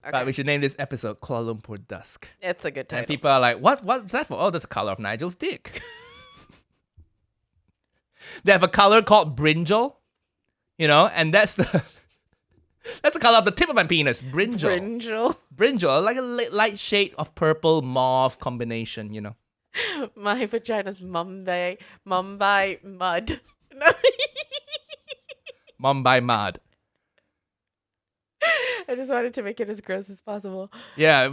Okay. But we should name this episode Kuala Lumpur Dusk. It's a good title. And people are like, what's that for? Oh, that's the color of Nigel's dick. They have a color called brinjal, and that's the color of the tip of my penis. Brinjal. Brinjal, like a light shade of purple mauve combination, My vagina's Mumbai mud. No. Mumbai mud. I just wanted to make it as gross as possible. Yeah,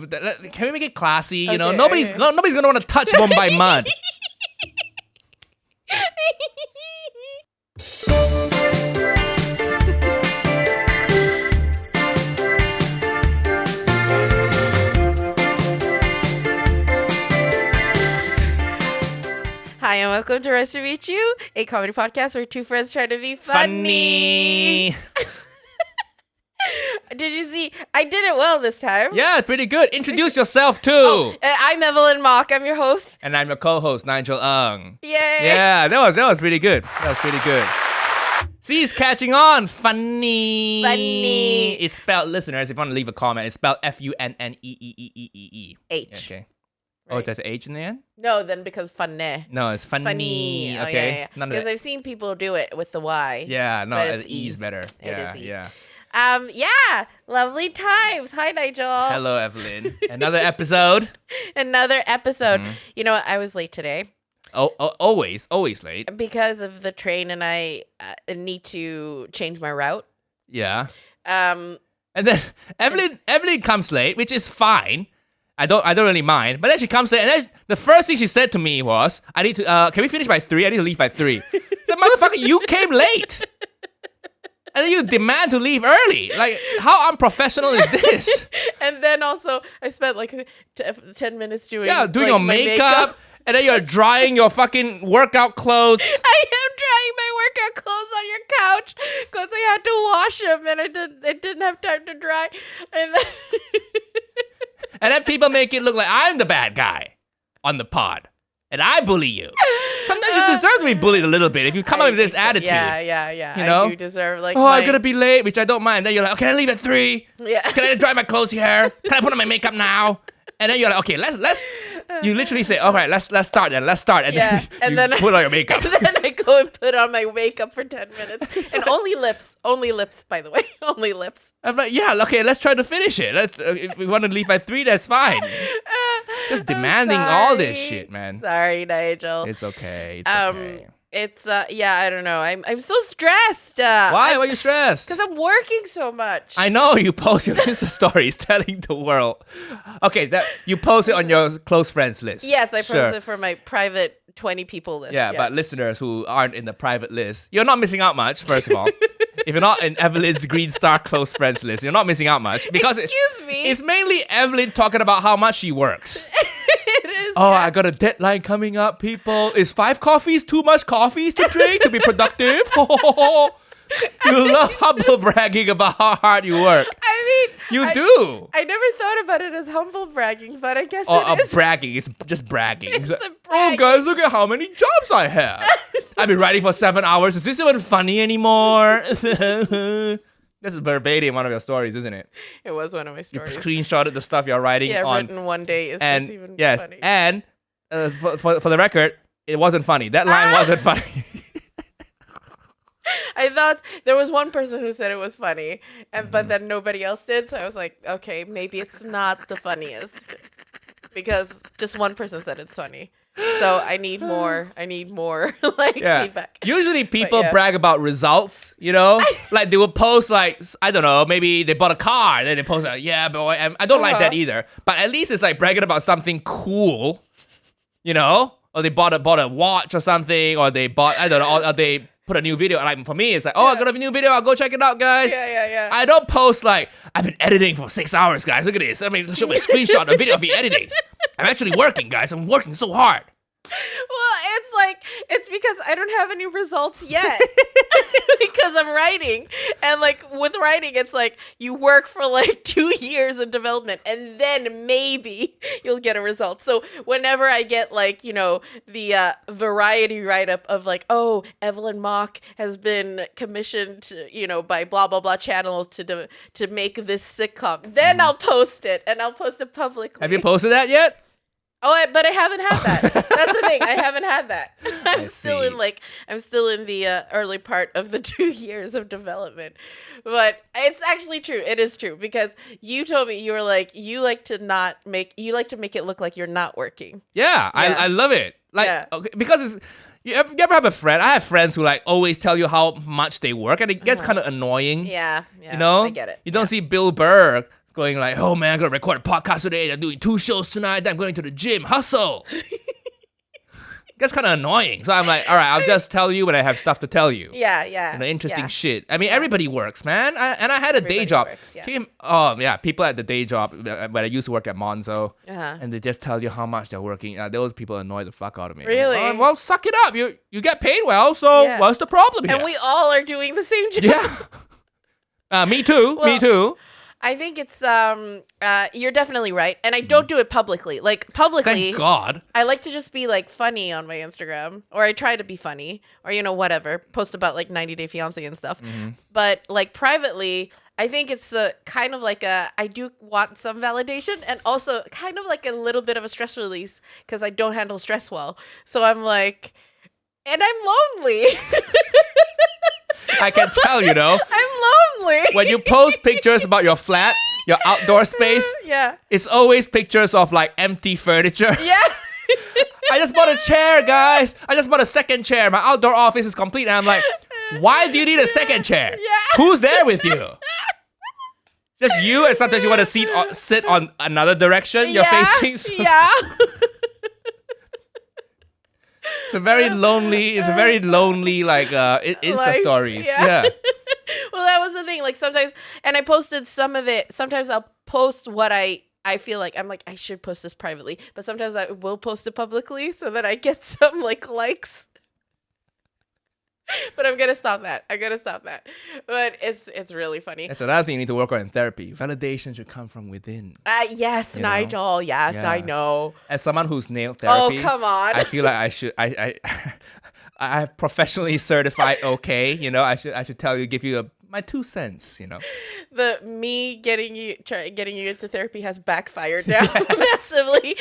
can we make it classy? Okay, Nobody's gonna want to touch Mumbai mud. Hi, and welcome to Rest to Meet You, a comedy podcast where two friends try to be funny. Did you see? I did it well this time. Yeah, pretty good. Introduce yourself too. I'm Evelyn Mock. I'm your host. And I'm your co-host, Nigel Ng. Yay! Yeah, that was pretty good. See, it's catching on. Funny. It's spelled, listeners, if you want to leave a comment, it's spelled F-U-N-N-E-E-E-E-E. H. Okay. Right. Oh, is that the H in the end? No, then because funny. No, it's funny. Okay. Yeah. Because I've seen people do it with the Y. Yeah, no, but the it's E is better. It is E. Yeah. Lovely times. Hi, Nigel. Hello, Evelyn. Another episode. Mm-hmm. You know what? I was late today. Oh, always late. Because of the train, and I need to change my route. Yeah. And then Evelyn comes late, which is fine. I don't really mind. But then she comes late, and then the first thing she said to me was, "I need to. Can we finish by 3? I need to leave by 3." So, motherfucker, you came late. And then you demand to leave early. Like, how unprofessional is this? And then also, I spent like 10 minutes doing your makeup. And then you're drying your fucking workout clothes. I am drying my workout clothes on your couch because I had to wash them and I didn't have time to dry. And then people make it look like I'm the bad guy on the pod. And I bully you. Sometimes you deserve to be bullied a little bit if you come up with this attitude. Yeah. I do deserve I'm gonna be late, which I don't mind. Then you're like, oh, can I leave at 3? Yeah. Can I dry my clothes here? Can I put on my makeup now? And then you're like, okay, let's. You literally say, all right, let's start then. Let's start. And then you put on your makeup. And then I go and put on my makeup for 10 minutes. And only lips, by the way. Only lips. I'm like, yeah, okay, let's try to finish it. If we want to leave by 3, that's fine. Just demanding all this shit, man. Sorry, Nigel. It's okay. Okay. It's I don't know. I'm so stressed. Why? Why are you stressed? Because I'm working so much. I know you post your Insta stories telling the world. Okay, that you post it on your close friends list. Yes, I post it for my private 20 people list. Yeah, but listeners who aren't in the private list, you're not missing out much. First of all, if you're not in Evelyn's Green Star close friends list, you're not missing out much because it's mainly Evelyn talking about how much she works. It is. Oh, I got a deadline coming up, people. Is 5 coffees too much coffees to drink to be productive? You love humble bragging about how hard you work. I mean, you do. I never thought about it as humble bragging, but I guess it is. Bragging. It's just bragging. It's a Oh, bragging. guys, look at how many jobs I have. I've been writing for 7 hours. Is this even funny anymore? This is verbatim one of your stories, isn't it? It was one of my stories. You screenshotted the stuff you're writing on. Written one day. Is and this even funny? And for the record, it wasn't funny. That line wasn't funny. I thought there was one person who said it was funny, but then nobody else did. So I was like, okay, maybe it's not the funniest because just one person said it's funny. So I need more feedback. Usually people brag about results, like they will post like, I don't know, maybe they bought a car, and then they post like, yeah, boy, I don't like that either. But at least it's like bragging about something cool, or they bought a watch or something, or they bought, I don't know, or they put a new video. Like for me, it's like, I got a new video, I'll go check it out, guys. Yeah. I don't post like, I've been editing for 6 hours, guys. Look at this. I mean, show me a screenshot of the video of me editing. I'm actually working, guys. I'm working so hard. Well, it's like, it's because I don't have any results yet because I'm writing. And like with writing, it's like you work for like 2 years in development and then maybe you'll get a result. So whenever I get like, the variety write-up of like, oh, Evelyn Mock has been commissioned, by blah, blah, blah channel to make this sitcom, then I'll post it and I'll post it publicly. Have you posted that yet? Oh, but I haven't had that. That's the thing. I haven't had that. I'm still in the early part of the 2 years of development. But it's actually true. It is true because you told me you were like you like to make it look like you're not working. Yeah. I love it. Like okay, because you ever have a friend? I have friends who like always tell you how much they work, and it gets kind of annoying. Yeah. I get it. You don't see Bill Burr going like, oh man, I'm gonna record a podcast today. I'm doing 2 shows tonight. Then I'm going to the gym. Hustle. Gets kind of annoying. So I'm like, all right, I'll just tell you when I have stuff to tell you. Yeah. Interesting shit. I mean, everybody works, man. I had a day job. Works, people at the day job when I used to work at Monzo, Uh-huh. and they just tell you how much they're working. Those people annoy the fuck out of me. Really? Well, suck it up. You get paid well, so what's the problem here? And we all are doing the same job. Yeah. Me too. Me too. I think it's you're definitely right, and I don't do it publicly. Like publicly, Thank God. I like to just be like funny on my Instagram, or I try to be funny, or whatever, post about like 90 Day Fiance and stuff. But like privately, I think it's kind of like I do want some validation, and also kind of like a little bit of a stress release because I don't handle stress well. So I'm like, and I'm lonely. I can tell, I'm lonely. when you post pictures about your flat, your outdoor space, it's always pictures of like empty furniture. Yeah. I just bought a chair, guys. I just bought a second chair. My outdoor office is complete. And I'm like, why do you need a second chair? Yeah. Who's there with you? Just you, and sometimes you want to sit on another direction you're facing. So Yeah. it's a very lonely like Insta Life, stories. yeah. Yeah. Well, that was the thing. Like sometimes, and I posted some of it. Sometimes I'll post what I feel like. I'm like, I should post this privately, but sometimes I will post it publicly so that I get some like likes. But I'm gonna stop that. But it's really funny. That's another thing you need to work on in therapy. Validation should come from within. Yes, Nigel. Yes, Yeah. I know. As someone who's nailed therapy, Oh, come on. I feel like I should. I have professionally certified. Okay, I should give you my 2 cents. The me getting you into therapy has backfired now massively.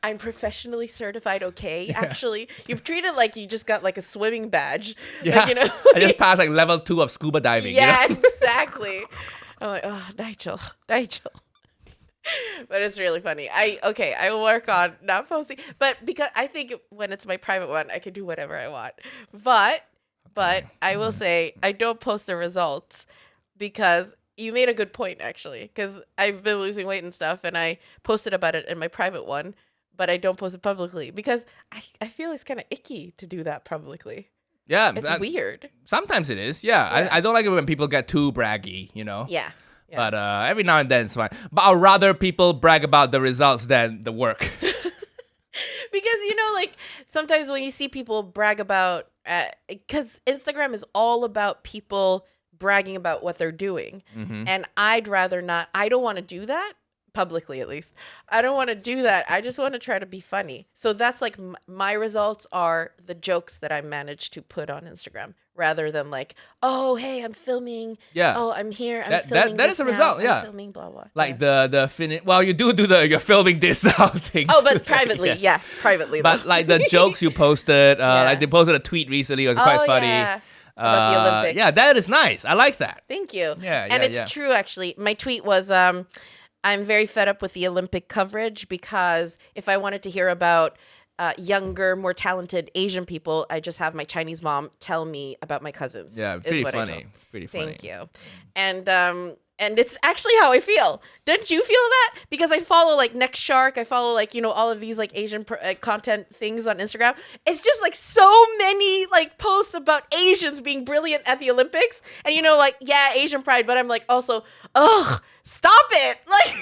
I'm professionally certified. Okay, actually, you've treated like you just got like a swimming badge. Yeah, Like, I just passed like level 2 of scuba diving. Yeah, exactly. I'm like, oh, Nigel. But it's really funny. I will work on not posting, but because I think when it's my private one, I can do whatever I want. But I will say I don't post the results because you made a good point actually. Because I've been losing weight and stuff, and I posted about it in my private one, but I don't post it publicly because I feel it's kind of icky to do that publicly. Yeah, It's weird. Sometimes it is. Yeah, I don't like it when people get too braggy. Yeah. But every now and then it's fine. But I'd rather people brag about the results than the work. Because like sometimes when you see people brag about, because Instagram is all about people bragging about what they're doing, and I'd rather not. I don't want to do that publicly, at least. I don't want to do that. I just want to try to be funny. So that's like my results are the jokes that I managed to put on Instagram, rather than like, oh hey, I'm filming. Yeah. Oh, I'm here. I'm filming. That is a result. I'm Yeah. filming blah blah. Like the finish. Well, you do the you're filming this now thing. Oh, but privately, Yes. privately. But like the jokes you posted, like they posted a tweet recently. It was quite funny. Yeah. About the Olympics. Yeah, that is nice. I like that. Thank you. Yeah, and it's true actually. My tweet was I'm very fed up with the Olympic coverage because if I wanted to hear about younger, more talented Asian people, I just have my Chinese mom tell me about my cousins. Yeah, pretty funny. Pretty funny. Thank you. And it's actually how I feel. Didn't you feel that? Because I follow like Next Shark. I follow like, all of these like Asian content things on Instagram. It's just like so many like posts about Asians being brilliant at the Olympics. And like, yeah, Asian pride. But I'm like also, ugh, stop it. Like,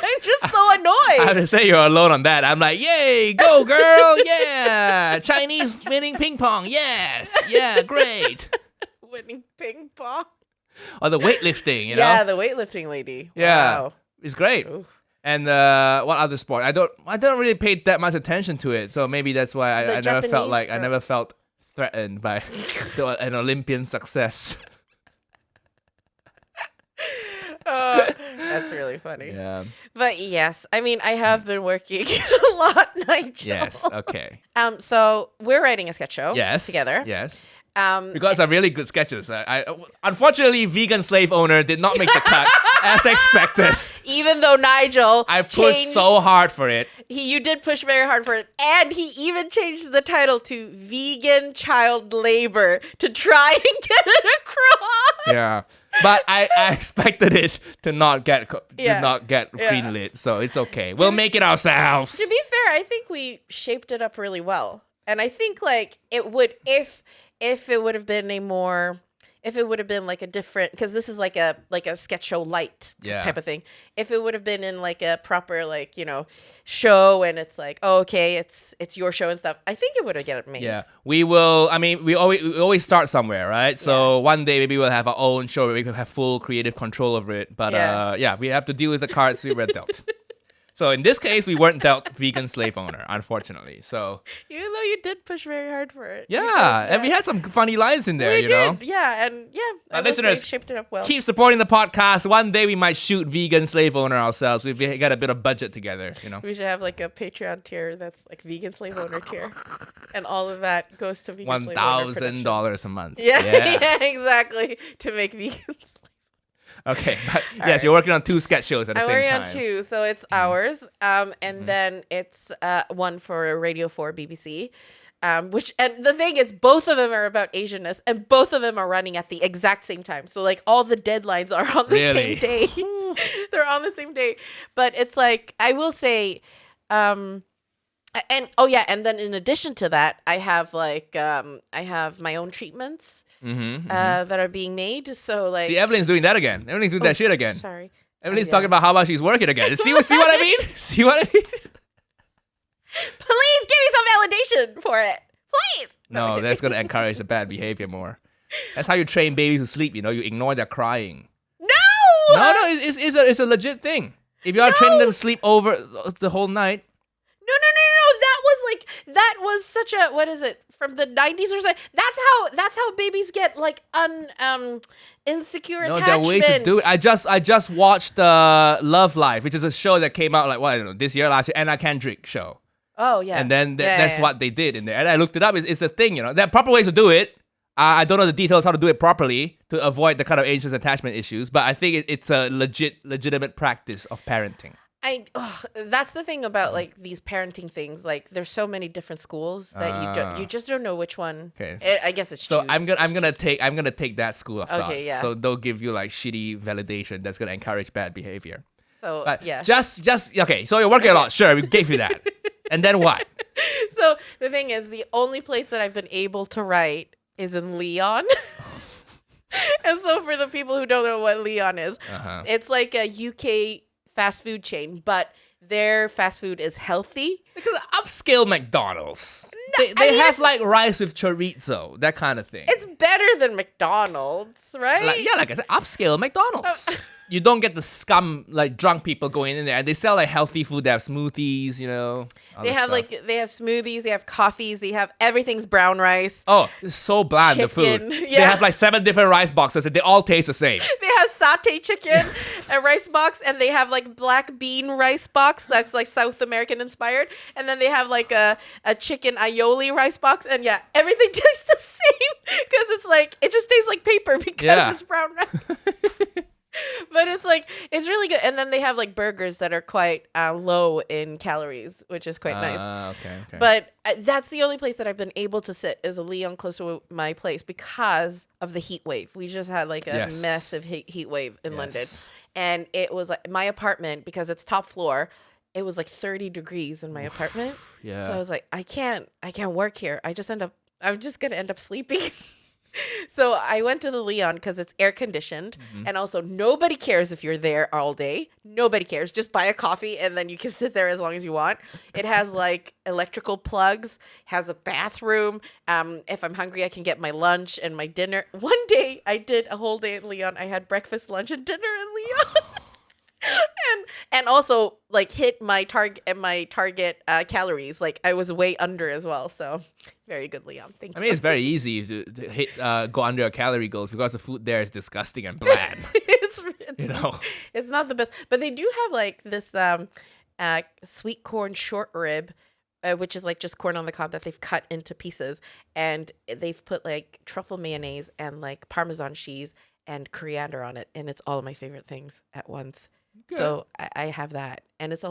I'm just so annoyed. I have to say you're alone on that. I'm like, yay, go girl, yeah. Chinese winning ping pong, yes, yeah, great. Winning ping pong. Or the weightlifting, you know? Yeah, the weightlifting lady. Yeah, Wow. it's great. Oof. And what other sport? I don't really pay that much attention to it, so maybe that's why I never felt threatened by an Olympian success. That's really funny. Yeah. But yes, I mean, I have been working a lot, Nigel. Yes. Okay. So we're writing a sketch show. Yes. Together. Yes. Um, Because are really good sketches. I unfortunately, vegan slave owner did not make the cut as expected. even though Nigel, I pushed so hard for it. you did push very hard for it, and he even changed the title to "Vegan Child Labor" to try and get it across. Yeah. But I expected it to not get greenlit, so it's okay. We'll make it ourselves. To be fair, I think we shaped it up really well, and I think like it would if it would have been like a different, because this is like a sketch show light type of thing. If it would have been in like a proper like, you know, show, and it's like, oh, okay, it's your show and stuff, I think it would have get it made. Yeah, we will. I mean, we always start somewhere, right? So one day maybe we'll have our own show where we can have full creative control over it. But we have to deal with the cards we were dealt. So in this case, we weren't dealt vegan slave owner, unfortunately. So even though you did push very hard for it. And we had some funny lines in there, we you did. know? Yeah, and I listeners, shaped it up well. Keep supporting the podcast. One day we might shoot vegan slave owner ourselves. We've got a bit of budget together, you know? We should have like a Patreon tier that's like vegan slave owner tier. And all of that goes to vegan slave owner production. $1,000 a month. Yeah, exactly. To make vegan slave. Okay, but yes, you're working on 2 sketch shows at the same time. I'm working on 2, so it's ours, and then it's one for Radio 4 BBC, and the thing is, both of them are about Asianness, and both of them are running at the exact same time. So like all the deadlines are on the same day. They're on the same day, but it's like, I will say, and then in addition to that, I have like I have my own treatments. That are being made. So like, see, Evelyn's doing that again. Evelyn's doing that shit again. Sorry, Evelyn's talking about how much she's working again. See what I mean? See what I mean? Please give me some validation for it, please. No, that's gonna encourage the bad behavior more. That's how you train babies to sleep. You know, you ignore their crying. No, it's a legit thing. If you are training them to sleep over the whole night. No. That was such a, what is it, from the 90s or something? That's how babies get like insecure attachment. No, there are ways to do it. I just watched Love Life, which is a show that came out like, I don't know, this year, last year, Anna Kendrick show. Oh yeah. And then that's what they did in there. And I looked it up. It's a thing, you know. There are proper ways to do it. I don't know the details how to do it properly to avoid the kind of anxious attachment issues, but I think it's a legitimate practice of parenting. That's the thing about like these parenting things. Like, there's so many different schools that you just don't know which one. Okay. I guess it's so. I'm gonna take that school of thought. Okay, yeah. So they'll give you like shitty validation that's gonna encourage bad behavior. So but yeah. Just okay. So you're working a lot. Sure, we gave you that. And then what? So the thing is, the only place that I've been able to write is in Leon. And so for the people who don't know what Leon is, it's like a UK fast food chain, but their fast food is healthy. Because upscale McDonald's. They have like rice with chorizo, that kind of thing. It's better than McDonald's, right? Like I said, upscale McDonald's. You don't get the scum, like drunk people going in there. And they sell like healthy food. They have smoothies, you know. They have smoothies, they have coffees, they have everything's brown rice. Oh, it's so bland, chicken. The food. Yeah. They have like 7 different rice boxes and they all taste the same. They have satay chicken, a rice box, and they have like black bean rice box that's like South American inspired. And then they have like a chicken aioli rice box. And yeah, everything tastes the same because it's like, it just tastes like paper because it's brown rice. But it's like, it's really good. And then they have like burgers that are quite low in calories, which is quite nice. Okay. But that's the only place that I've been able to sit is a Leon close to my place because of the heat wave. We just had like a massive heat wave in London. And it was like my apartment, because it's top floor, it was like 30 degrees in my apartment. So I was like, I can't work here. I'm just going to end up sleeping. So I went to the Leon because it's air conditioned, and also nobody cares if you're there all day. Nobody cares. Just buy a coffee and then you can sit there as long as you want. It has like electrical plugs, has a bathroom. If I'm hungry, I can get my lunch and my dinner. One day I did a whole day at Leon. I had breakfast, lunch, and dinner at Leon. and also like hit my target calories. Like I was way under as well. So very good, Leon. Thank you. I mean, it's very easy to hit go under your calorie goals because the food there is disgusting and bland. it's you know, it's not the best, but they do have like this sweet corn short rib, which is like just corn on the cob that they've cut into pieces, and they've put like truffle mayonnaise and like Parmesan cheese and coriander on it, and it's all of my favorite things at once. Good. So I have that, and it's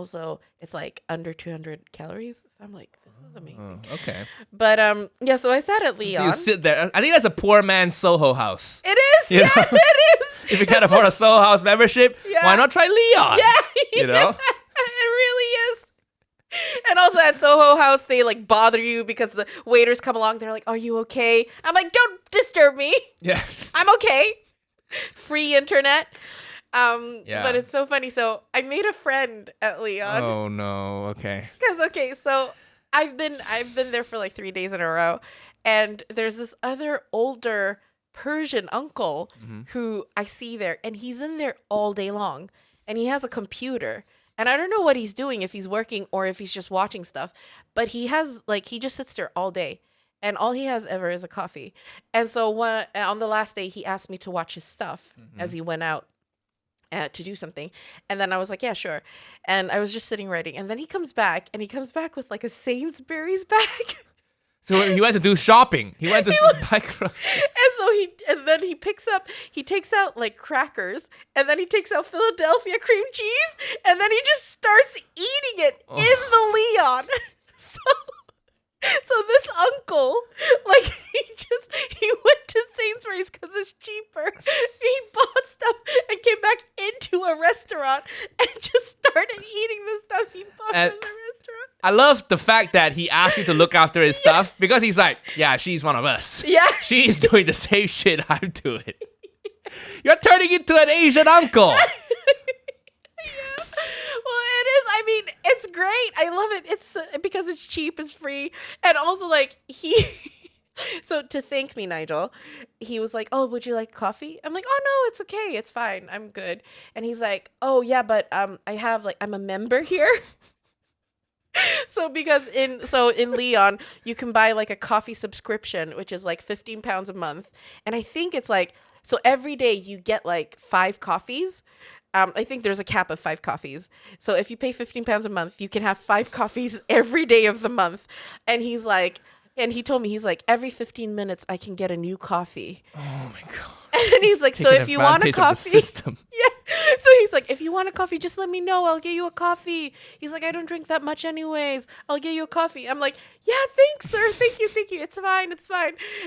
like under 200 calories. So I'm like, this is amazing. Okay. But yeah, so I sat at Leon. So you sit there. I think that's a poor man's Soho House. It is. Yeah, it is. If you can't afford a Soho House membership, why not try Leon? Yeah. You know? It really is. And also at Soho House, they like bother you because the waiters come along. They're like, "Are you okay?" I'm like, "Don't disturb me. Yeah. I'm okay." Free internet. But it's so funny. So I made a friend at Leon. Oh no. Okay. So I've been there for like 3 days in a row, and there's this other older Persian uncle who I see there, and he's in there all day long, and he has a computer, and I don't know what he's doing, if he's working or if he's just watching stuff, but he just sits there all day. And all he has ever is a coffee. And so on the last day, he asked me to watch his stuff as he went out to do something. And then I was like, yeah, sure. And I was just sitting writing. And then he comes back with like a Sainsbury's bag. So he went to do shopping. He went to buy groceries. And then he takes out like crackers, and then he takes out Philadelphia cream cheese, and then he just starts eating it in the Leon. So this uncle, like, he went to Sainsbury's because it's cheaper. He bought stuff and came back into a restaurant and just started eating the stuff he bought in the restaurant. I love the fact that he asked you to look after his stuff because he's like, yeah, she's one of us. Yeah. She's doing the same shit I'm doing. You're turning into an Asian uncle. Well, it is. I mean, it's great. I love it. It's because it's cheap, it's free, and also like So to thank me, Nigel, he was like, "Oh, would you like coffee?" I'm like, "Oh no, it's okay. It's fine. I'm good." And he's like, "Oh yeah, but I'm a member here." So in Leon, you can buy like a coffee subscription, which is like £15 a month, and I think it's like, so every day you get like 5 coffees. I think there's a cap of 5 coffees. So if you pay £15 a month, you can have 5 coffees every day of the month. And he's like, and he told me, he's like, every 15 minutes I can get a new coffee. Oh my God. And he's like, so if you want a coffee, yeah. So he's like, if you want a coffee, just let me know. I'll get you a coffee. He's like, I don't drink that much anyways. I'll get you a coffee. I'm like, yeah, thanks, sir. Thank you. It's fine.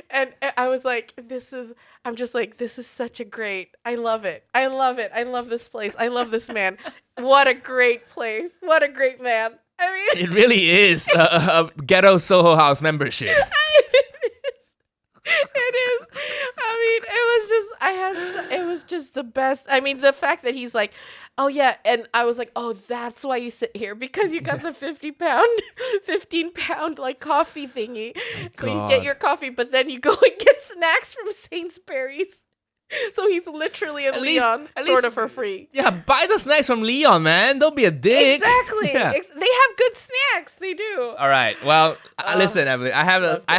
And I was like, this is such a great, I love it. I love this place. I love this man. What a great place. What a great man. I mean, it really is a ghetto Soho House membership. It is. I mean, it was just the best. I mean, the fact that he's like, oh yeah, and I was like, oh, that's why you sit here, because you got the 15 pound like coffee thingy. So you get your coffee, but then you go and get snacks from Sainsbury's. So he's literally in Leon, sort of for free. Yeah, buy the snacks from Leon, man. Don't be a dick. Exactly. Yeah. They have good snacks. They do. All right. Well, listen, Evelyn. I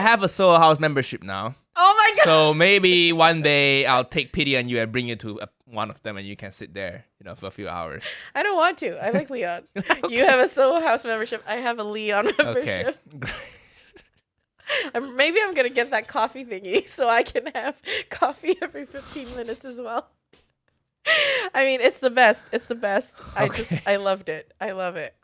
have a Soho House membership now. Oh my God. So maybe one day I'll take pity on you and bring you to one of them, and you can sit there, for a few hours. I don't want to. I like Leon. Okay. You have a Soho House membership. I have a Leon membership. Okay. Maybe I'm going to get that coffee thingy so I can have coffee every 15 minutes as well. I mean, it's the best. Okay. I loved it. I love it.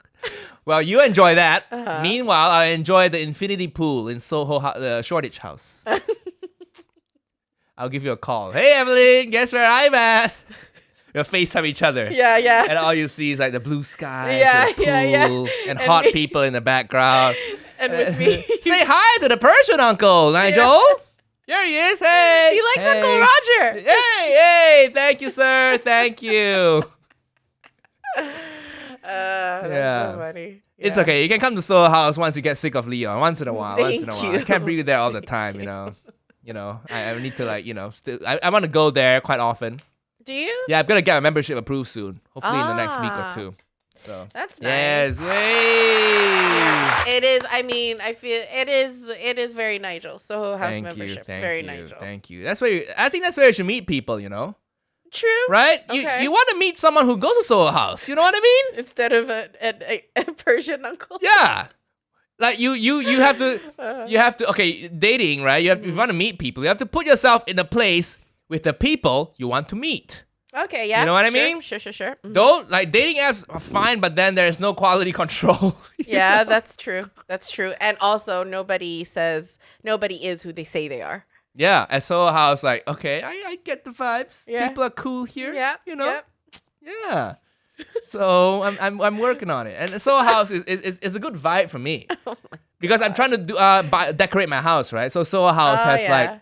Well, you enjoy that. Uh-huh. Meanwhile, I enjoy the infinity pool in Soho, the Shoreditch House. I'll give you a call. Hey, Evelyn, guess where I'm at? We'll FaceTime each other. Yeah. And all you see is like the blue sky, the pool, and hot people in the background. And with me. Say hi to the Persian uncle, Nigel. Here he is. Hey. He likes hey. Uncle Roger. Hey. Thank you, sir. Thank you. That's so funny. It's Yeah. okay. You can come to Soho House once you get sick of Leon. Once in a while. Thank you. I can't bring you there all the time, you know. I need to still I want to go there quite often. Do you? Yeah, I'm gonna get my membership approved soon. Hopefully in the next week or two. So that's nice. Yes, way. Yeah, it is. I mean, I feel it is very Nigel. Soho House membership. Very Nigel. Thank you. I think that's where you should meet people, you know? True. Right? Okay. You want to meet someone who goes to Soho House. You know what I mean? Instead of a Persian uncle. Yeah. Like you have to okay, dating, right? If you want to meet people, you have to put yourself in a place with the people you want to meet. Okay, yeah. You know what I mean? Sure. Mm-hmm. Don't dating apps are fine, but then there's no quality control. Yeah, that's true. That's true. And also nobody is who they say they are. Yeah, at Soho House, okay, I get the vibes. Yeah. People are cool here. Yeah. You know? Yeah. Yeah. So I'm working on it. And Soho House is a good vibe for me. Oh my because I'm trying to decorate my house, right? So Soho House has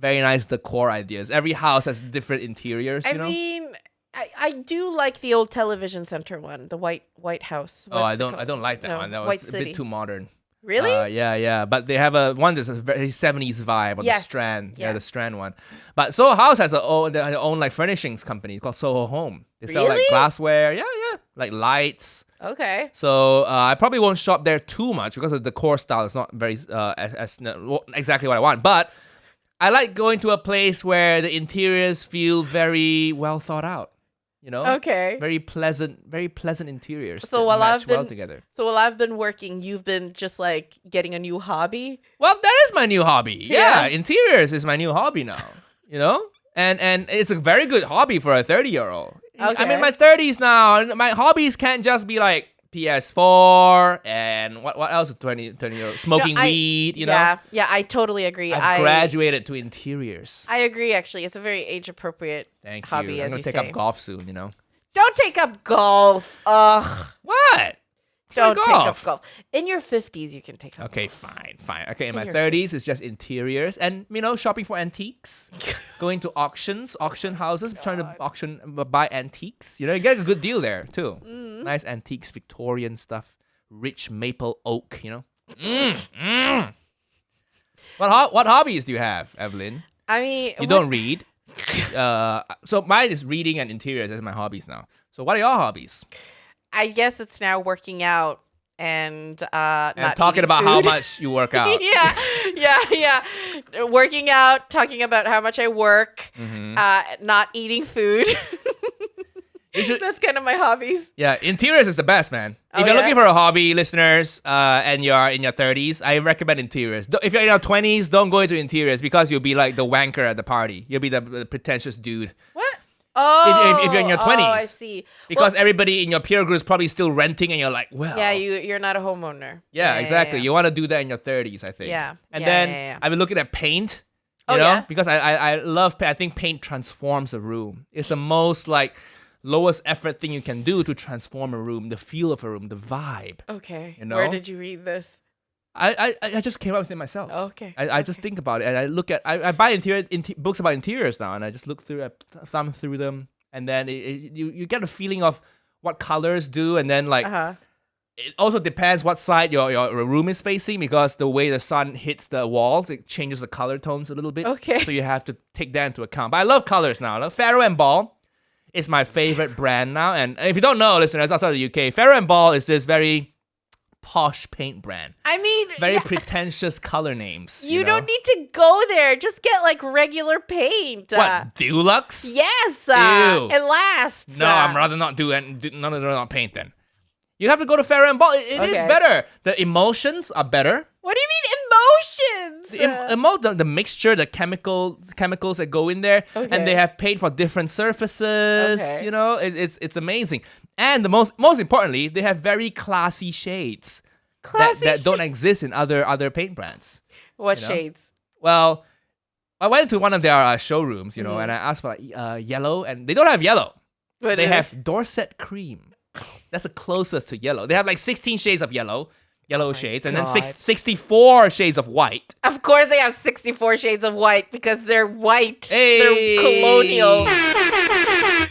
very nice decor ideas. Every house has different interiors, you know? I mean, I do like the old television center one, the white house. I don't like that one. That was White a City. bit too modern. Really? Yeah. But they have one that's a very 70s vibe on the Strand. Yeah. The Strand one. But Soho House has their own furnishings company called Soho Home. They sell Really? glassware. Yeah. Like lights. Okay. So I probably won't shop there too much because the decor style is not very exactly what I want. But I like going to a place where the interiors feel very well thought out. You know? Okay. Very pleasant interiors. So that while match well together. So while I've been working, you've been just getting a new hobby. Well, that is my new hobby. Yeah. Interiors is my new hobby now. You know, and it's a very good hobby for a 30-year-old. Okay. I'm in my 30s now. And my hobbies can't just be like PS4 and what else? 20-year-old smoking weed. You know. Yeah. I totally agree. I've graduated to interiors. I agree. Actually, it's a very age appropriate hobby. I'm gonna take up golf soon. You know. Don't take up golf. Ugh. What? Don't take up golf. In your 50s, you can take up golf. Fine. Okay, in my your 30s, it's just interiors and, shopping for antiques. Going to auction houses, trying to buy antiques. You know, you get a good deal there, too. Nice antiques, Victorian stuff. Rich maple oak, you know. What hobbies do you have, Evelyn? I mean... You don't read. So mine is reading and interiors as my hobbies now. So what are your hobbies? I guess it's now working out and not talking about food. how much you work out. yeah. Working out, talking about how much I work, not eating food. That's kind of my hobbies. Yeah, interiors is the best, man. If you're looking for a hobby, listeners, and you're in your 30s, I recommend interiors. If you're in your 20s, don't go into interiors because you'll be like the wanker at the party. You'll be the pretentious dude. What? Oh, if you're in your 20s. Oh, I see. Because everybody in your peer group is probably still renting and you're like, well. Yeah, you're not a homeowner. Yeah, exactly. Yeah. You want to do that in your 30s, I think. Yeah. And then I've been looking at paint, you know, yeah? because I love paint. I think paint transforms a room. It's the most lowest effort thing you can do to transform a room, the feel of a room, the vibe. Okay. You know? Where did you read this? I just came up with it myself. Okay. I just think about it and I look at I buy books about interiors now and I just look through thumb through them and then you get a feeling of what colors do and then it also depends what side your room is facing because the way the sun hits the walls it changes the color tones a little bit. Okay. So you have to take that into account. But I love colors now. Farrow and Ball is my favorite brand now and if you don't know, listeners outside the UK, Farrow and Ball is this very posh paint brand. I mean, very pretentious color names. You don't need to go there. Just get regular paint. What, Dulux? Yes. Ew. It lasts. No, I'm rather not none of them not paint then. You have to go to Farrow and Ball. It is better. The emulsions are better. What do you mean emotions? The mixture, the chemicals that go in there, and they have paint for different surfaces. Okay. You know, it's amazing. And the most importantly, they have very classy shades that don't exist in other paint brands. What shades? Well, I went to one of their showrooms, you know, and I asked for yellow, and they don't have yellow. They have Dorset cream. That's the closest to yellow. They have 16 shades of yellow. yellow my shades, and then God. 64 shades of white. Of course they have 64 shades of white because they're white. Hey. They're colonial.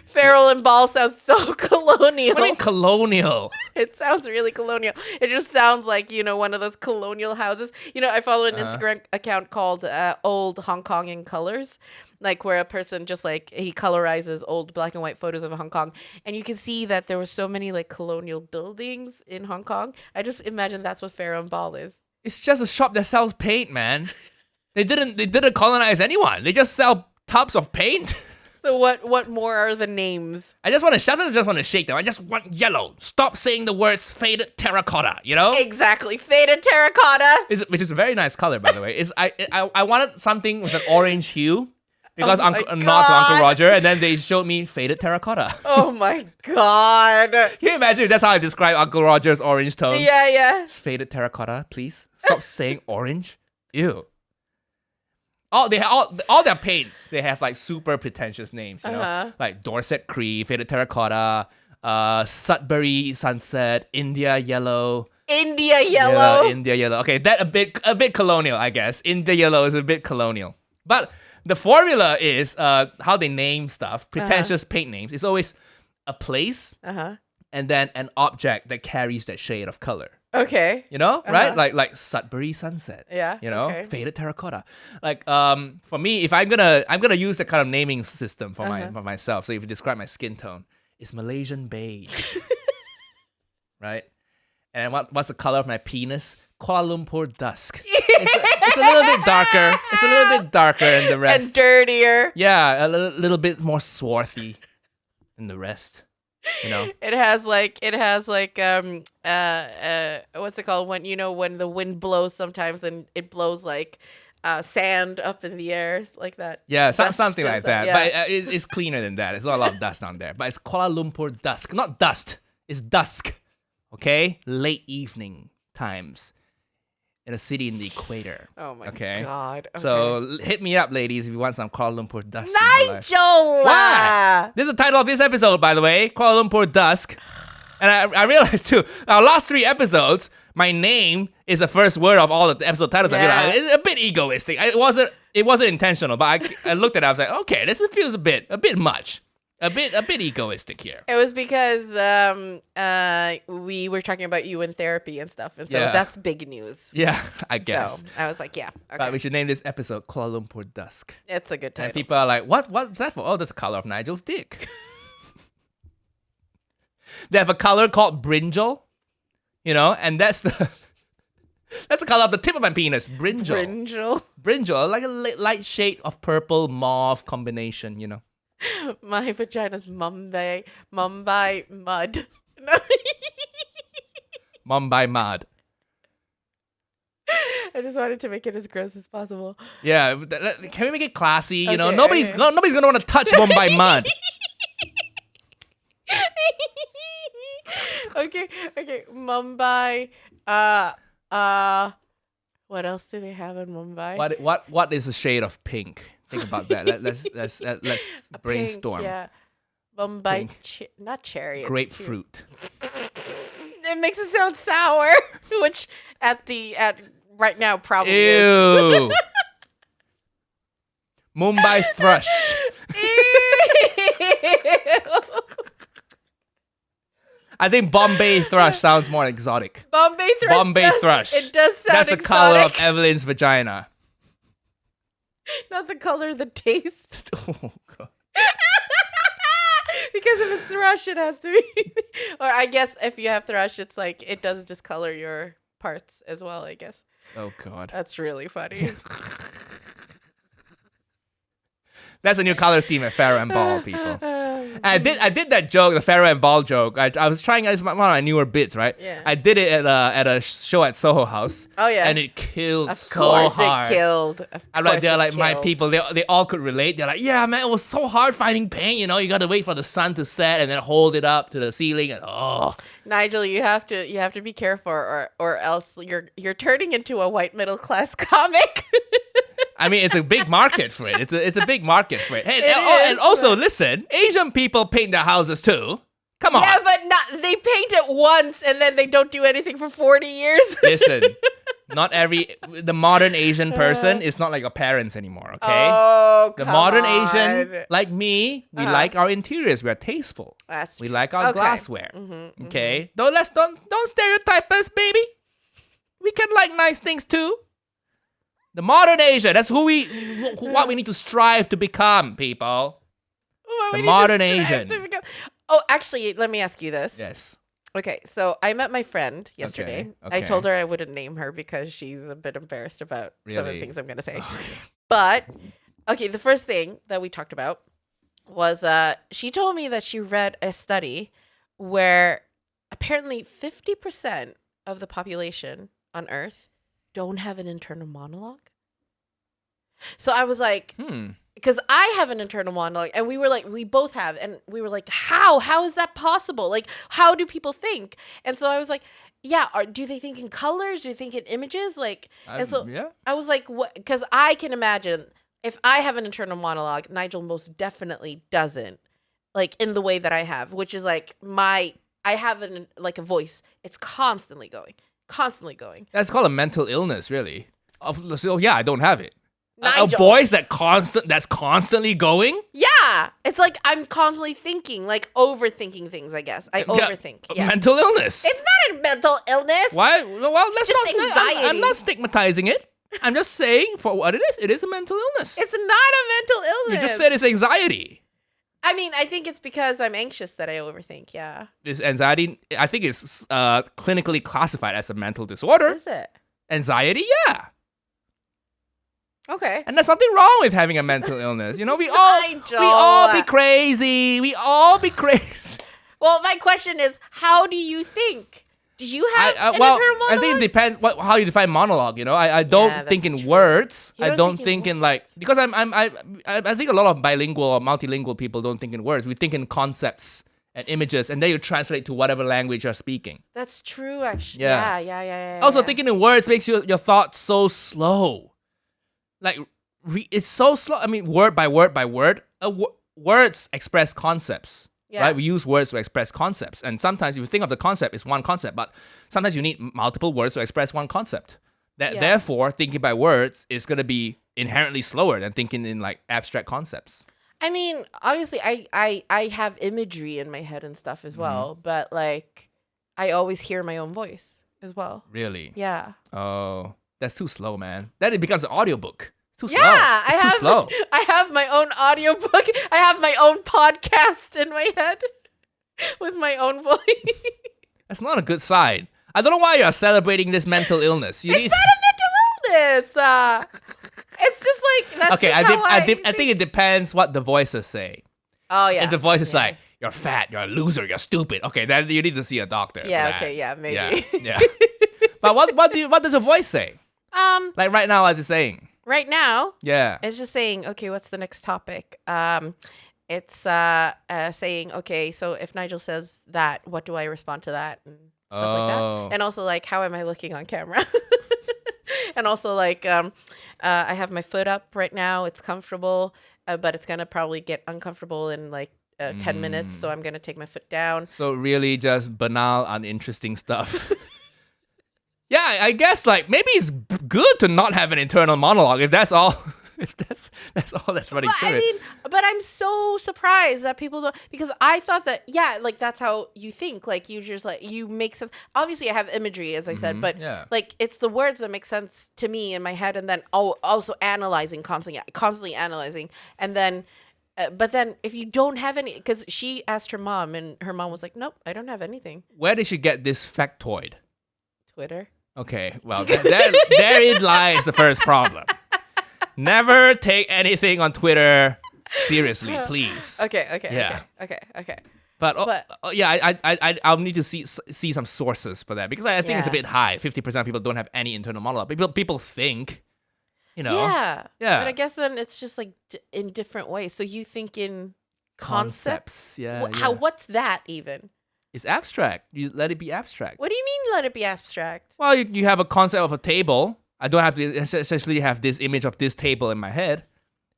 Feral and Ball sounds so colonial. What do you mean colonial? It sounds really colonial. It just sounds like, one of those colonial houses. I follow an Instagram account called Old Hong Kong in Colors, like where a person just like he colorizes old black and white photos of Hong Kong. And you can see that there were so many like colonial buildings in Hong Kong. I just imagine that's what Feral and Ball is. It's just a shop that sells paint, man. They didn't colonize anyone. They just sell tubs of paint. So what more are the names? I just want to shake them. I just want yellow. Stop saying the words faded terracotta, Exactly. Faded terracotta. Which is a very nice color, by the way. I wanted something with an orange hue because not to Uncle Roger, and then they showed me faded terracotta. Oh my God. Can you imagine if that's how I describe Uncle Roger's orange tone? Yeah. It's faded terracotta, please. Stop saying orange. Ew. All their paints, they have like super pretentious names, like Dorset Cree, Faded Terracotta, Sudbury Sunset, India Yellow. India Yellow. India Yellow. Okay, that a bit colonial, I guess. India Yellow is a bit colonial. But the formula is how they name stuff, pretentious paint names. It's always a place and then an object that carries that shade of color. Okay. Right? Like Sudbury Sunset. Yeah. Okay. Faded Terracotta. Like for me, if I'm gonna use that kind of naming system for myself. So if you describe my skin tone, it's Malaysian beige. Right? And what's the color of my penis? Kuala Lumpur Dusk. It's a little bit darker. It's a little bit darker than the rest. And dirtier. Yeah, a little bit more swarthy than the rest. It has like what's it called when the wind blows sometimes and it blows like sand up in the air like that. Yeah, something like that. Yeah. But it's cleaner than that. It's not a lot of dust down there. But it's Kuala Lumpur Dusk, not dust. It's dusk. Okay, late evening times in a city in the equator. Oh my God. Okay. So hit me up, ladies, if you want some Kuala Lumpur Dusk. Nigel! What? This is the title of this episode, by the way, Kuala Lumpur Dusk. And I realized too, our last 3 episodes, my name is the first word of all the episode titles. Yeah. I realized it's a bit egoistic. It wasn't intentional, but I looked at it. I was like, okay, this feels a bit much. A bit egoistic here. It was because we were talking about you in therapy and stuff, and so that's big news. Yeah, I guess. So I was like, yeah, okay. But we should name this episode Kuala Lumpur Dusk. It's a good title. And people are like, what's that for? Oh, that's the color of Nigel's dick. They have a color called brinjal, and that's the color of the tip of my penis, brinjal. Brinjal, like a light shade of purple mauve combination, My vagina's Mumbai mud. Mumbai mud. I just wanted to make it as gross as possible. Yeah, can we make it classy? Okay, nobody's gonna want to touch Mumbai mud. Okay. Mumbai. What else do they have in Mumbai? What is a shade of pink? Think about that. Let's brainstorm. Pink, yeah. Mumbai, not cherry. Grapefruit. It makes it sound sour, which at right now probably Ew. is. Mumbai thrush. I think Bombay thrush sounds more exotic. Bombay thrush. It does sound That's exotic. the color of Evelyn's vagina. Not the color, the taste. Oh, God. Because if it's thrush, it has to be. Or I guess if you have thrush, it's like it does discolor your parts as well, I guess. Oh, God. That's really funny. That's a new color scheme at Farrah and Ball, people. I did that joke, the Farrah and Ball joke. I was trying as one of my newer bits, right? Yeah. I did it at a show at Soho House. Oh yeah. And it killed of so course hard. It killed. I'm like, they're like my people. They all could relate. They're like, yeah, man, it was so hard finding paint. You got to wait for the sun to set and then hold it up to the ceiling. And Nigel, you have to be careful, or else you're turning into a white middle class comic. I mean, it's a big market for it. It's a big market for it. Hey, It is. and also listen, Asian people paint their houses too. Come on. Yeah, but they paint it once and then they don't do anything for 40 years. Listen, the modern Asian person is not like your parents anymore, okay? Oh, the come modern on. Asian, like me, we like our interiors. We are tasteful. That's we true. like our glassware. Okay? Don't stereotype us, baby. We can like nice things too. The modern Asian, that's what we need to strive to become, people. The modern Asian. Oh, actually, let me ask you this. Yes. Okay, so I met my friend yesterday. Okay. I told her I wouldn't name her because she's a bit embarrassed about some of the things I'm going to say. Okay. But, okay, the first thing that we talked about was she told me that she read a study where apparently 50% of the population on Earth don't have an internal monologue. So I was like, because I have an internal monologue, and we both have, and we were like, how is that possible? Like, how do people think? And so I was like, yeah, do they think in colors? Do they think in images? Like, and so yeah. I was like, what? Because I can imagine if I have an internal monologue, Nigel most definitely doesn't, like in the way that I have, which is like I have a voice. It's constantly going. That's called a mental illness, really. So yeah, I don't have it. Nigel. A voice that's constantly going? Yeah. It's like I'm constantly thinking, like overthinking things, I guess. I overthink. Yeah. Mental illness. It's not a mental illness. Why? Well, It's just anxiety. I'm not stigmatizing it. I'm just saying for what it is. It is a mental illness. It's not a mental illness. You just said it's anxiety. I mean, I think it's because I'm anxious that I overthink, yeah. This anxiety, I think it's clinically classified as a mental disorder. Is it? Anxiety, yeah. Okay. And there's nothing wrong with having a mental illness. You know, we all be crazy. We all be crazy. Well, my question is, how do you think? Do you have an internal monologue? I think it depends how you define monologue. You know, I don't think in words. I don't think in like, because I think a lot of bilingual or multilingual people don't think in words. We think in concepts and images, and then you translate to whatever language you're speaking. That's true, actually. Yeah. Yeah. Also, thinking in words makes your thoughts so slow. Like, it's so slow. I mean, word by word by word. Words express concepts, right? We use words to express concepts. And sometimes if you think of the concept, it's one concept. But sometimes you need multiple words to express one concept. Therefore, thinking by words is going to be inherently slower than thinking in, like, abstract concepts. I mean, obviously, I have imagery in my head and stuff as well. But, like, I always hear my own voice as well. Really? Yeah. Oh. That's too slow, man. Then it becomes an audiobook. It's too slow. Yeah, too slow. I have my own audiobook. I have my own podcast in my head with my own voice. That's not a good sign. I don't know why you're celebrating this mental illness. It's not a mental illness. It's just like, that's okay, just I think it depends what the voices say. Oh, yeah. If the voice is like, you're fat, you're a loser, you're stupid. Okay, then you need to see a doctor. Yeah, okay, yeah, maybe. Yeah. But what does a voice say? Like right now, as it's saying. Right now, yeah, it's just saying, okay, what's the next topic? It's saying, okay, so if Nigel says that, what do I respond to that and stuff like that? And also, like, how am I looking on camera? And also, like, I have my foot up right now. It's comfortable, but it's gonna probably get uncomfortable in like 10 minutes. So I'm gonna take my foot down. So really, just banal, uninteresting stuff. Yeah, I guess like maybe it's good to not have an internal monologue if that's all. If that's all that's running through it. I mean, but I'm so surprised that people don't, because I thought that, yeah, like that's how you think. Like you just like, you make sense. Obviously I have imagery, as I said, but like it's the words that make sense to me in my head, and then also analyzing, constantly analyzing. And then, but then if you don't have any, because she asked her mom and her mom was like, nope, I don't have anything. Where did she get this factoid? Twitter. Okay, well, therein lies the first problem. Never take anything on Twitter seriously, please. Okay. Yeah. Okay. But yeah, I'll need to see some sources for that, because I think it's a bit high. 50% of people don't have any internal monologue. People think, you know. Yeah. Yeah. But I guess then it's just like in different ways. So you think in concepts. Yeah. What's that even? It's abstract. You let it be abstract. What do you mean let it be abstract? Well, you have a concept of a table. I don't have to essentially have this image of this table in my head.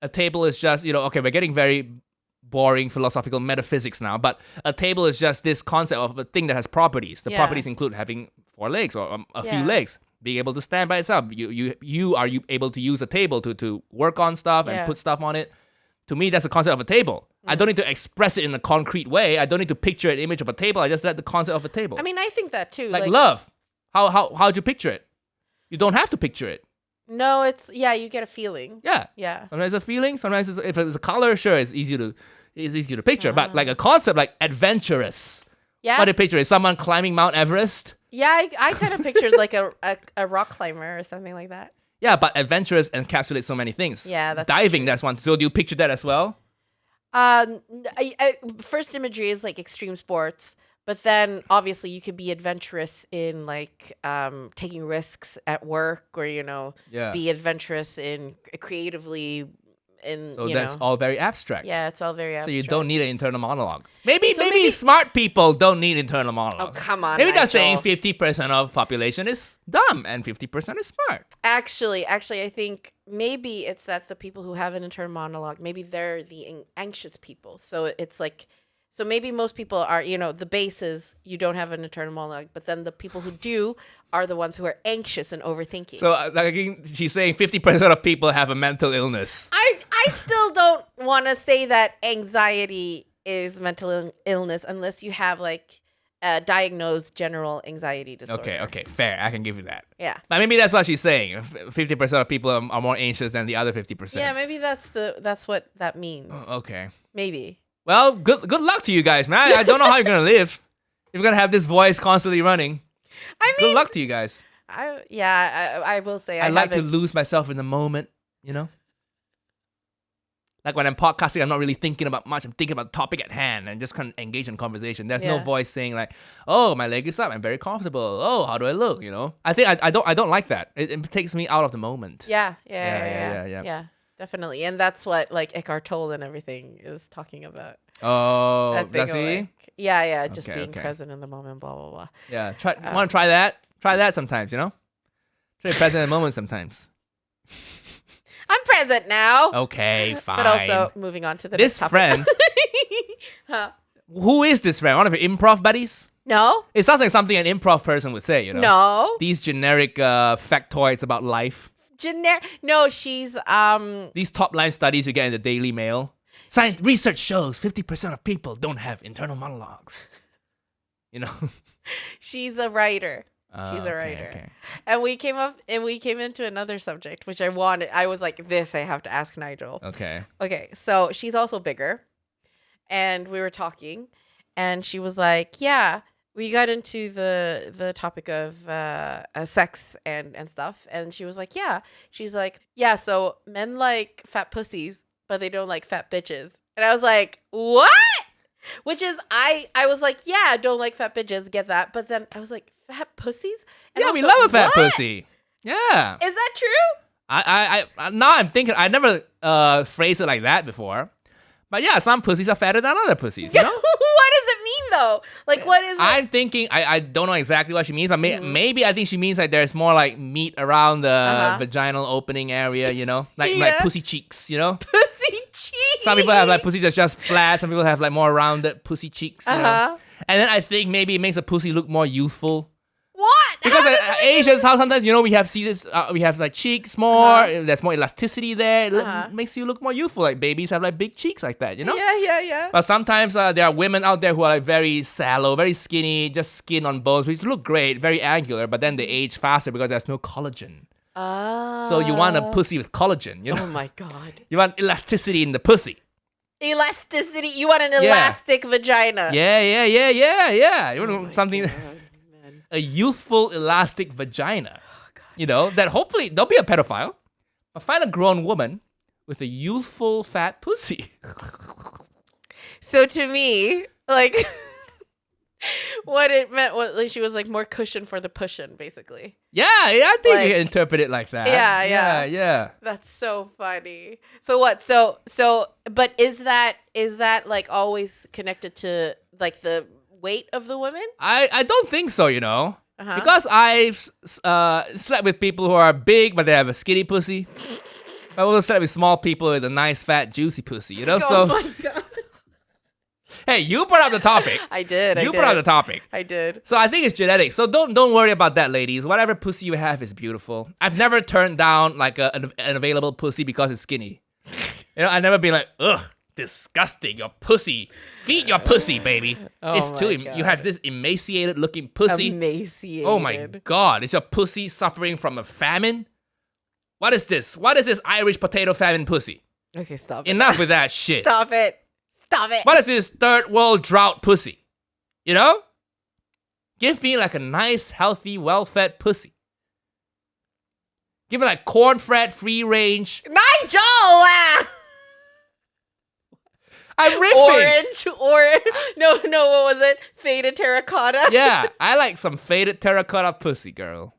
A table is just, okay, we're getting very boring philosophical metaphysics now, but a table is just this concept of a thing that has properties. The properties include having 4 legs or a few legs, being able to stand by itself. You are able to use a table to work on stuff and put stuff on it. To me, that's the concept of a table. I don't need to express it in a concrete way. I don't need to picture an image of a table. I just let the concept of a table. I mean, I think that too. Like love. How'd you picture it? You don't have to picture it. No, it's you get a feeling. Yeah. Yeah. Sometimes a feeling. Sometimes if it's a color, sure, it's easy to picture. But like a concept like adventurous. Yeah. What do you picture? Is someone climbing Mount Everest? Yeah, I kind of pictured like a rock climber or something like that. Yeah, but adventurous encapsulates so many things. Yeah, that's diving. true. That's one. So do you picture that as well? First imagery is like extreme sports, but then obviously you could be adventurous in like taking risks at work, or be adventurous in creatively in. So that's all very abstract. Yeah, it's all very abstract. So you don't need an internal monologue. Maybe smart people don't need internal monologues. Oh, come on, Maybe Nigel. they're saying 50% of population is dumb and 50% is smart. Actually, I think maybe it's that the people who have an internal monologue, maybe they're the anxious people. So it's like, so maybe most people are, the base is you don't have an internal monologue, but then the people who do are the ones who are anxious and overthinking. So she's saying 50% of people have a mental illness. I still don't want to say that anxiety is mental illness unless you have like a diagnosed general anxiety disorder. Okay, fair. I can give you that. Yeah. But maybe that's what she's saying. 50% of people are more anxious than the other 50%. Yeah, maybe that's what that means. Okay. Maybe. Well, good luck to you guys, man. I don't know how you're gonna live. You're gonna have this voice constantly running. I mean, good luck to you guys. I will say I like to lose myself in the moment, Like when I'm podcasting, I'm not really thinking about much. I'm thinking about the topic at hand and just kind of engage in conversation. There's no voice saying like, "Oh, my leg is up. I'm very comfortable. Oh, how do I look?" I think I don't like that. It takes me out of the moment. Yeah, definitely. And that's what like Eckhart Tolle and everything is talking about. Oh, does he? Like, just being present in the moment, blah blah blah. Yeah, want to try that? Try that sometimes, Try present in the moment sometimes. I'm present now. Okay, fine. But also, moving on to the this next topic. friend. Who is this friend? One of your improv buddies? No. It sounds like something an improv person would say, No. These generic factoids about life. No, she's These top line studies you get in the Daily Mail. Science research shows 50% of people don't have internal monologues. She's a writer. She's a writer. Okay. And we came into another subject, which I was like, this I have to ask Nigel. Okay. Okay, so she's also bigger. And we were talking, and she was like, yeah, we got into the topic of sex and stuff. And she was like, yeah. She's like, yeah, so men like fat pussies, but they don't like fat bitches. And I was like, what? Which is, I was like, yeah, I don't like fat bitches, get that. But then I was like, fat pussies? And yeah, also, we love a fat what? pussy. Yeah. Is that true? I now I'm thinking, I never phrased it like that before. But yeah, some pussies are fatter than other pussies, What does it mean though? Like, what is it? I'm thinking, I don't know exactly what she means, but maybe I think she means like there's more like meat around the vaginal opening area, like pussy cheeks, Pussy cheeks. Some people have like pussy that's just flat. Some people have like more rounded pussy cheeks, you know? And then I think maybe it makes a pussy look more youthful. What? Because Asians, how sometimes we have like cheeks more. There's more elasticity there. It makes you look more youthful. Like babies have like big cheeks like that, Yeah. But sometimes there are women out there who are like very sallow, very skinny, just skin on bones, which look great, very angular. But then they age faster because there's no collagen. So you want a pussy with collagen, Oh my god. You want elasticity in the pussy. Elasticity. You want an elastic vagina. Yeah. You want something. God. A youthful, elastic vagina. That hopefully, don't be a pedophile, but find a grown woman with a youthful, fat pussy. So to me, like, what it meant was like, she was like more cushion for the pushin', basically. Yeah, I think you can interpret it like that. Yeah. That's so funny. So what? But is that like always connected to like the weight of the women? I don't think so, because I've slept with people who are big but they have a skinny pussy. I also slept with small people with a nice fat juicy pussy, Oh my god. Hey, you brought up the topic. I did. You brought up the topic. I did. So I think it's genetics. So don't worry about that, ladies. Whatever pussy you have is beautiful. I've never turned down like an available pussy because it's skinny. I've never been like, ugh, disgusting. Your pussy. Feed your pussy, baby. It's too. You have this emaciated looking pussy. Emaciated. Oh my God! Is your pussy suffering from a famine? What is this? What is this Irish potato famine pussy? Okay, stop it. Enough with that shit. Stop it. Stop it. What is this third world drought pussy? You know? Give me like a nice, healthy, well-fed pussy. Give it like corn-fed, free range. Nigel! I'm riffing. Orange. No, what was it? Faded terracotta? Yeah, I like some faded terracotta pussy, girl.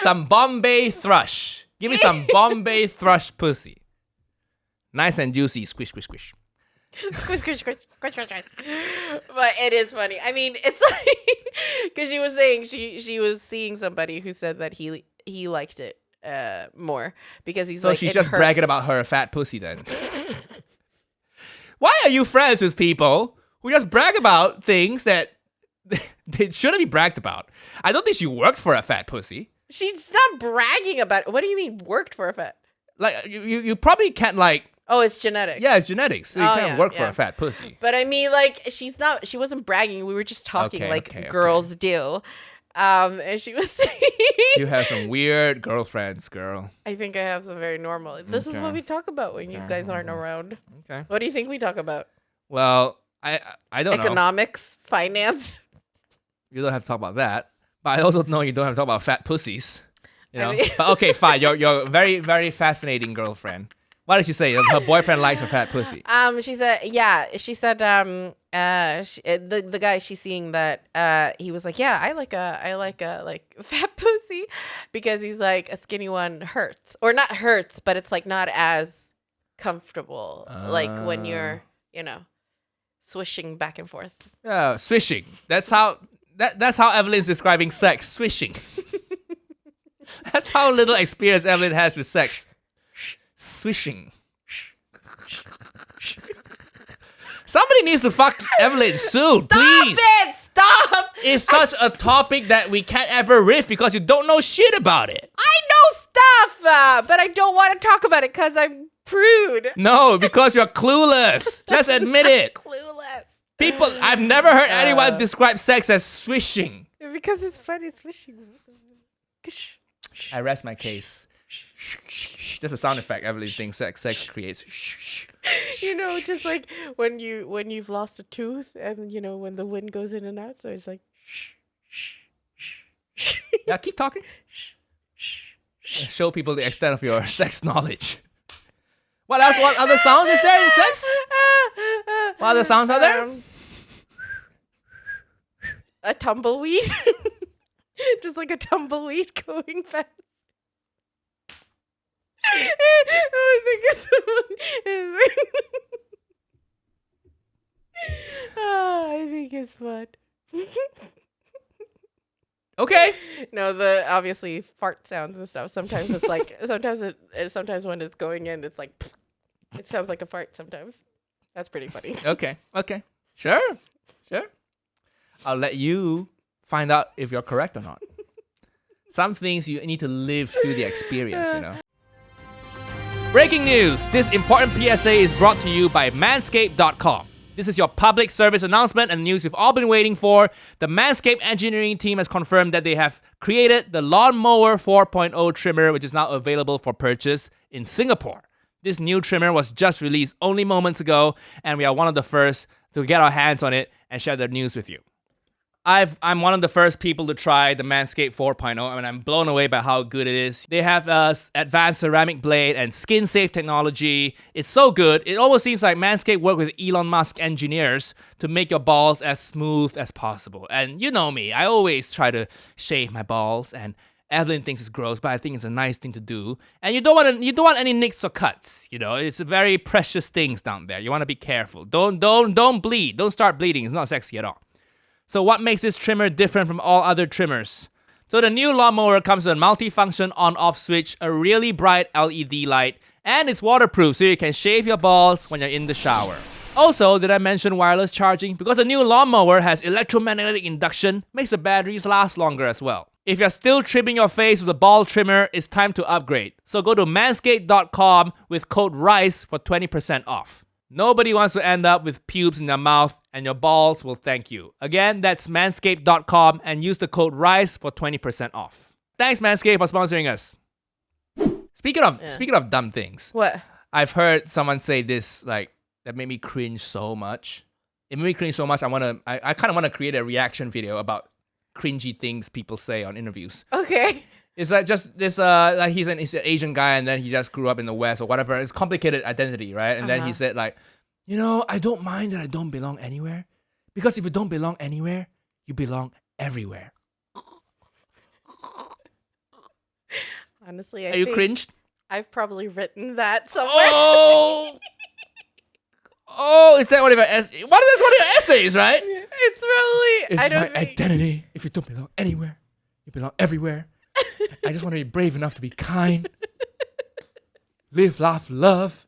Some Bombay Thrush. Give me some Bombay Thrush pussy. Nice and juicy. Squish, squish, squish. Squish, squish, squish, squish, squish, squish. But it is funny. I mean, it's like, because she was saying she was seeing somebody who said that he liked it more because he's like, so she's just bragging about her fat pussy then. Why are you friends with people who just brag about things that they shouldn't be bragged about? I don't think she worked for a fat pussy. She's not bragging about it. What do you mean worked for a fat? Like you probably can't like. Oh, it's genetics. Yeah, it's genetics. So you can't work for a fat pussy. But I mean, like, she wasn't bragging. We were just talking girls do. And she was saying, you have some weird girlfriends, girl. I think I have some very normal. This is what we talk about when you guys aren't around. Okay. What do you think we talk about? Well, I don't know. Economics, finance. You don't have to talk about that. But I also know you don't have to talk about fat pussies. You know? But okay, fine. You're very, very fascinating girlfriend. What did she say? Her boyfriend likes her fat pussy. She said, She said, the guy she's seeing that, he was like, yeah, I like a fat pussy because he's like a skinny one hurts or not hurts, but it's like not as comfortable like when you're, swishing back and forth. Yeah, swishing. That's how Evelyn's describing sex. Swishing. That's how little experience Evelyn has with sex. Swishing. Somebody needs to fuck Evelyn soon, please. Stop! It's such a topic that we can't ever riff because you don't know shit about it. I know stuff, but I don't want to talk about it because I'm prude. No, because you're clueless. Let's admit it. Clueless. People, I've never heard anyone describe sex as swishing. Because it's funny, swishing. I rest my case. That's a sound effect Evelyn thinks sex creates. Just like when you've lost a tooth and when the wind goes in and out, so it's like. Yeah, keep talking. Show people the extent of your sex knowledge. What else? What other sounds is there in sex? What other sounds are there? A tumbleweed. Just like a tumbleweed going fast. I think it's fun. Okay. No, the obviously fart sounds and stuff. Sometimes it's like sometimes when it's going in, it's like it sounds like a fart. Sometimes that's pretty funny. Okay. Sure. I'll let you find out if you're correct or not. Some things you need to live through the experience, Breaking news! This important PSA is brought to you by Manscaping.com. This is your public service announcement and news you've all been waiting for. The Manscaped engineering team has confirmed that they have created the Lawnmower 4.0 trimmer, which is now available for purchase in Singapore. This new trimmer was just released only moments ago, and we are one of the first to get our hands on it and share the news with you. I'm one of the first people to try the Manscaped 4.0. I mean, I'm blown away by how good it is. They have advanced ceramic blade and skin-safe technology. It's so good. It almost seems like Manscaped worked with Elon Musk engineers to make your balls as smooth as possible. And you know me, I always try to shave my balls, and Evelyn thinks it's gross, but I think it's a nice thing to do. And you don't want any nicks or cuts. It's very precious things down there. You want to be careful. Don't bleed. Don't start bleeding. It's not sexy at all. So what makes this trimmer different from all other trimmers? So the new lawnmower comes with a multi-function on-off switch, a really bright LED light, and it's waterproof so you can shave your balls when you're in the shower. Also, did I mention wireless charging? Because a new lawnmower has electromagnetic induction, makes the batteries last longer as well. If you're still trimming your face with a ball trimmer, it's time to upgrade. So go to manscaped.com with code RICE for 20% off. Nobody wants to end up with pubes in their mouth, and your balls will thank you. Again, that's manscaped.com and use the code RICE for 20% off. Thanks, Manscaped, for sponsoring us. Speaking of dumb things, What? I've heard someone say this, like, that made me cringe so much. It made me cringe so much, I kind of want to create a reaction video about cringy things people say on interviews. Okay. It's like just this, like he's an Asian guy and then he just grew up in the West or whatever. It's complicated identity, right? And then he said like, I don't mind that I don't belong anywhere. Because if you don't belong anywhere, you belong everywhere. Honestly, Are you cringed? I've probably written that somewhere. Oh, is that one of your essays? What is one of your essays, right? It's really... It's my identity. If you don't belong anywhere, you belong everywhere. I just want to be brave enough to be kind. Live, laugh, love.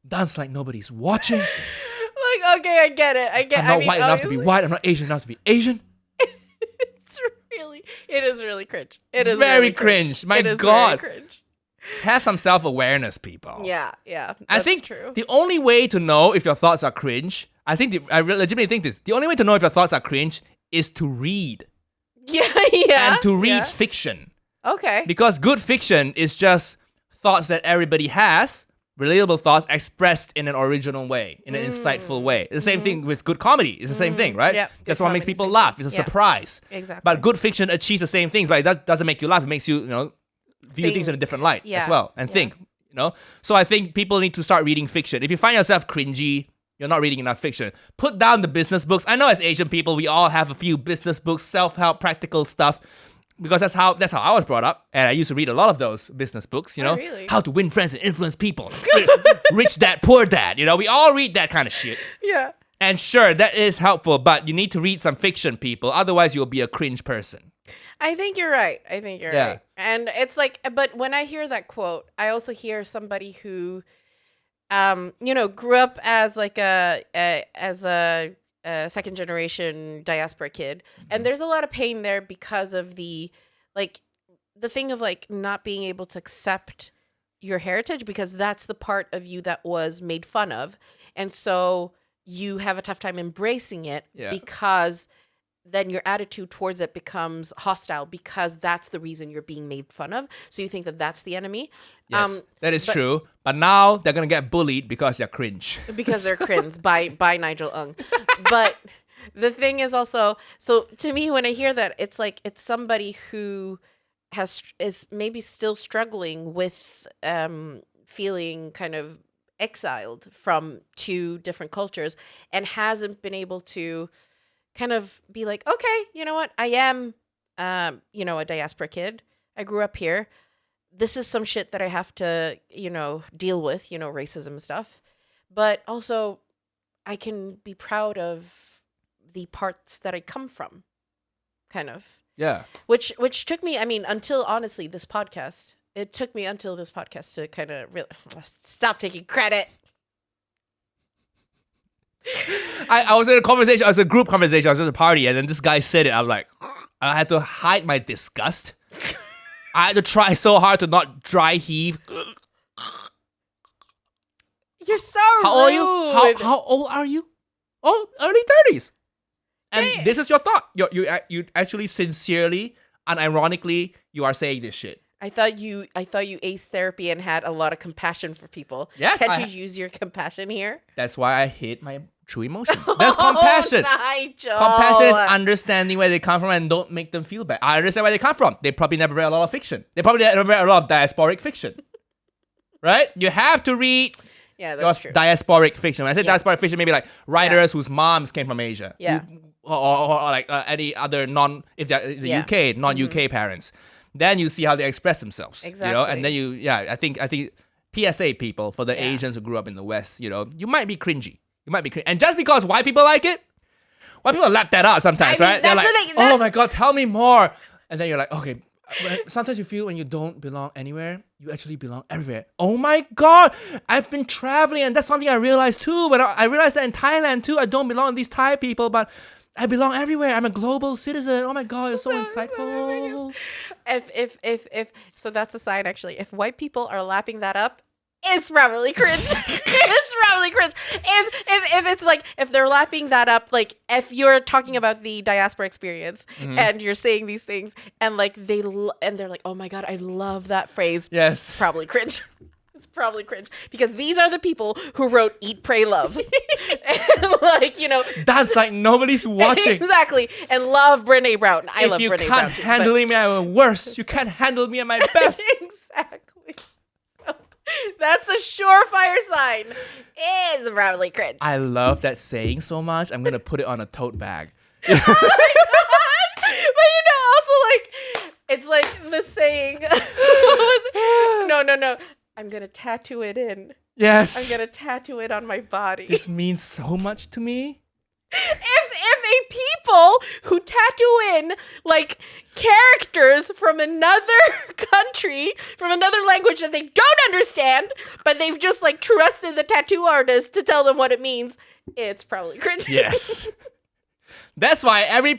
Dance like nobody's watching. Like, okay, I get it. I'm not white enough to be white. I'm not Asian enough to be Asian. It is really cringe. It's very really cringe. My God. Very cringe. Have some self-awareness, people. Yeah. I think true. the only way to know if your thoughts are cringe, I legitimately think this, the only way to know if your thoughts are cringe is to read. Yeah. And to read fiction. Okay. Because good fiction is just thoughts that everybody has, relatable thoughts expressed in an original way, in an insightful way. It's the same thing with good comedy. It's the same thing, right? Yep. That's what makes people laugh. It's a surprise. Exactly. But good fiction achieves the same things, but it doesn't make you laugh. It makes you, view things in a different light as well and think, So I think people need to start reading fiction. If you find yourself cringy, you're not reading enough fiction. Put down the business books. I know as Asian people, we all have a few business books, self-help, practical stuff. Because that's how I was brought up, and I used to read a lot of those business books. Oh, really? How to win friends and influence people, rich dad, poor dad. We all read that kind of shit. Yeah. And sure, that is helpful, but you need to read some fiction, people. Otherwise, you'll be a cringe person. I think you're right. Right. And it's like, but when I hear that quote, I also hear somebody who, grew up as like a second generation diaspora kid, and there's a lot of pain there because of the thing of like not being able to accept your heritage, because that's the part of you that was made fun of, and so you have a tough time embracing it because then your attitude towards it becomes hostile because that's the reason you're being made fun of. So you think that that's the enemy. Yes, that is true. But now they're going to get bullied because they're cringe. Because they're cringe by Nigel Ng. But the thing is also, so to me, when I hear that, it's like it's somebody who is maybe still struggling with feeling kind of exiled from two different cultures and hasn't been able to kind of be like, okay, you know what? I am, a diaspora kid. I grew up here. This is some shit that I have to, deal with, racism stuff. But also, I can be proud of the parts that I come from, kind of. Yeah. Which took me, until, honestly, this podcast. It took me until this podcast to kind of stop taking credit. I was in a conversation, it was a group conversation, I was at a party, and then this guy said it. I'm like, I had to hide my disgust. I had to try so hard to not dry heave. You're so How rude. old are you? How old are you? Oh, early 30s. And this is your thought. You actually sincerely, unironically, you are saying this shit. I thought you aced therapy and had a lot of compassion for people. Yes, Can't you use your compassion here? That's why I hate my true emotions. That's compassion. Nigel. Compassion is understanding where they come from and don't make them feel bad. I understand where they come from. They probably never read a lot of fiction. They probably never read a lot of diasporic fiction. Right? You have to read that's true. Diasporic fiction. When I say diasporic fiction, maybe like writers whose moms came from Asia. Yeah. Or like any other UK, non-UK parents. Then you see how they express themselves. Exactly. And then I think PSA people, for the Asians who grew up in the West, you might be cringy. You might be cringy. And just because white people like it, white people lap that up sometimes, right? They're like, oh my God, tell me more. And then you're like, okay, Sometimes you feel when you don't belong anywhere, you actually belong everywhere. Oh my God, I've been traveling, and that's something I realized too. When I realized that in Thailand too, I don't belong to these Thai people, but I belong everywhere. I'm a global citizen. Oh my God, it's so insightful. If so, that's a sign actually. If white people are lapping that up, it's probably cringe. It's probably cringe. If it's like, if they're lapping that up, like if you're talking about the diaspora experience and you're saying these things and like and they're like, oh my God, I love that phrase. Yes. It's probably cringe. It's probably cringe because these are the people who wrote Eat, Pray, Love. And like, you know. That's like nobody's watching. Exactly. And love Brene Brown. I love Brene Brown. If you can't handle me at my worst, you can't handle me at my best. Exactly. That's a surefire sign. It's probably cringe. I love that saying so much. I'm gonna put it on a tote bag. But you know, also like it's like the saying. What was it? No. I'm gonna tattoo it in. Yes. I'm gonna tattoo it on my body. This means so much to me. If a people who tattoo in like characters from another country, from another language that they don't understand, but they've just like trusted the tattoo artist to tell them what it means, it's probably cringe. Yes. That's why every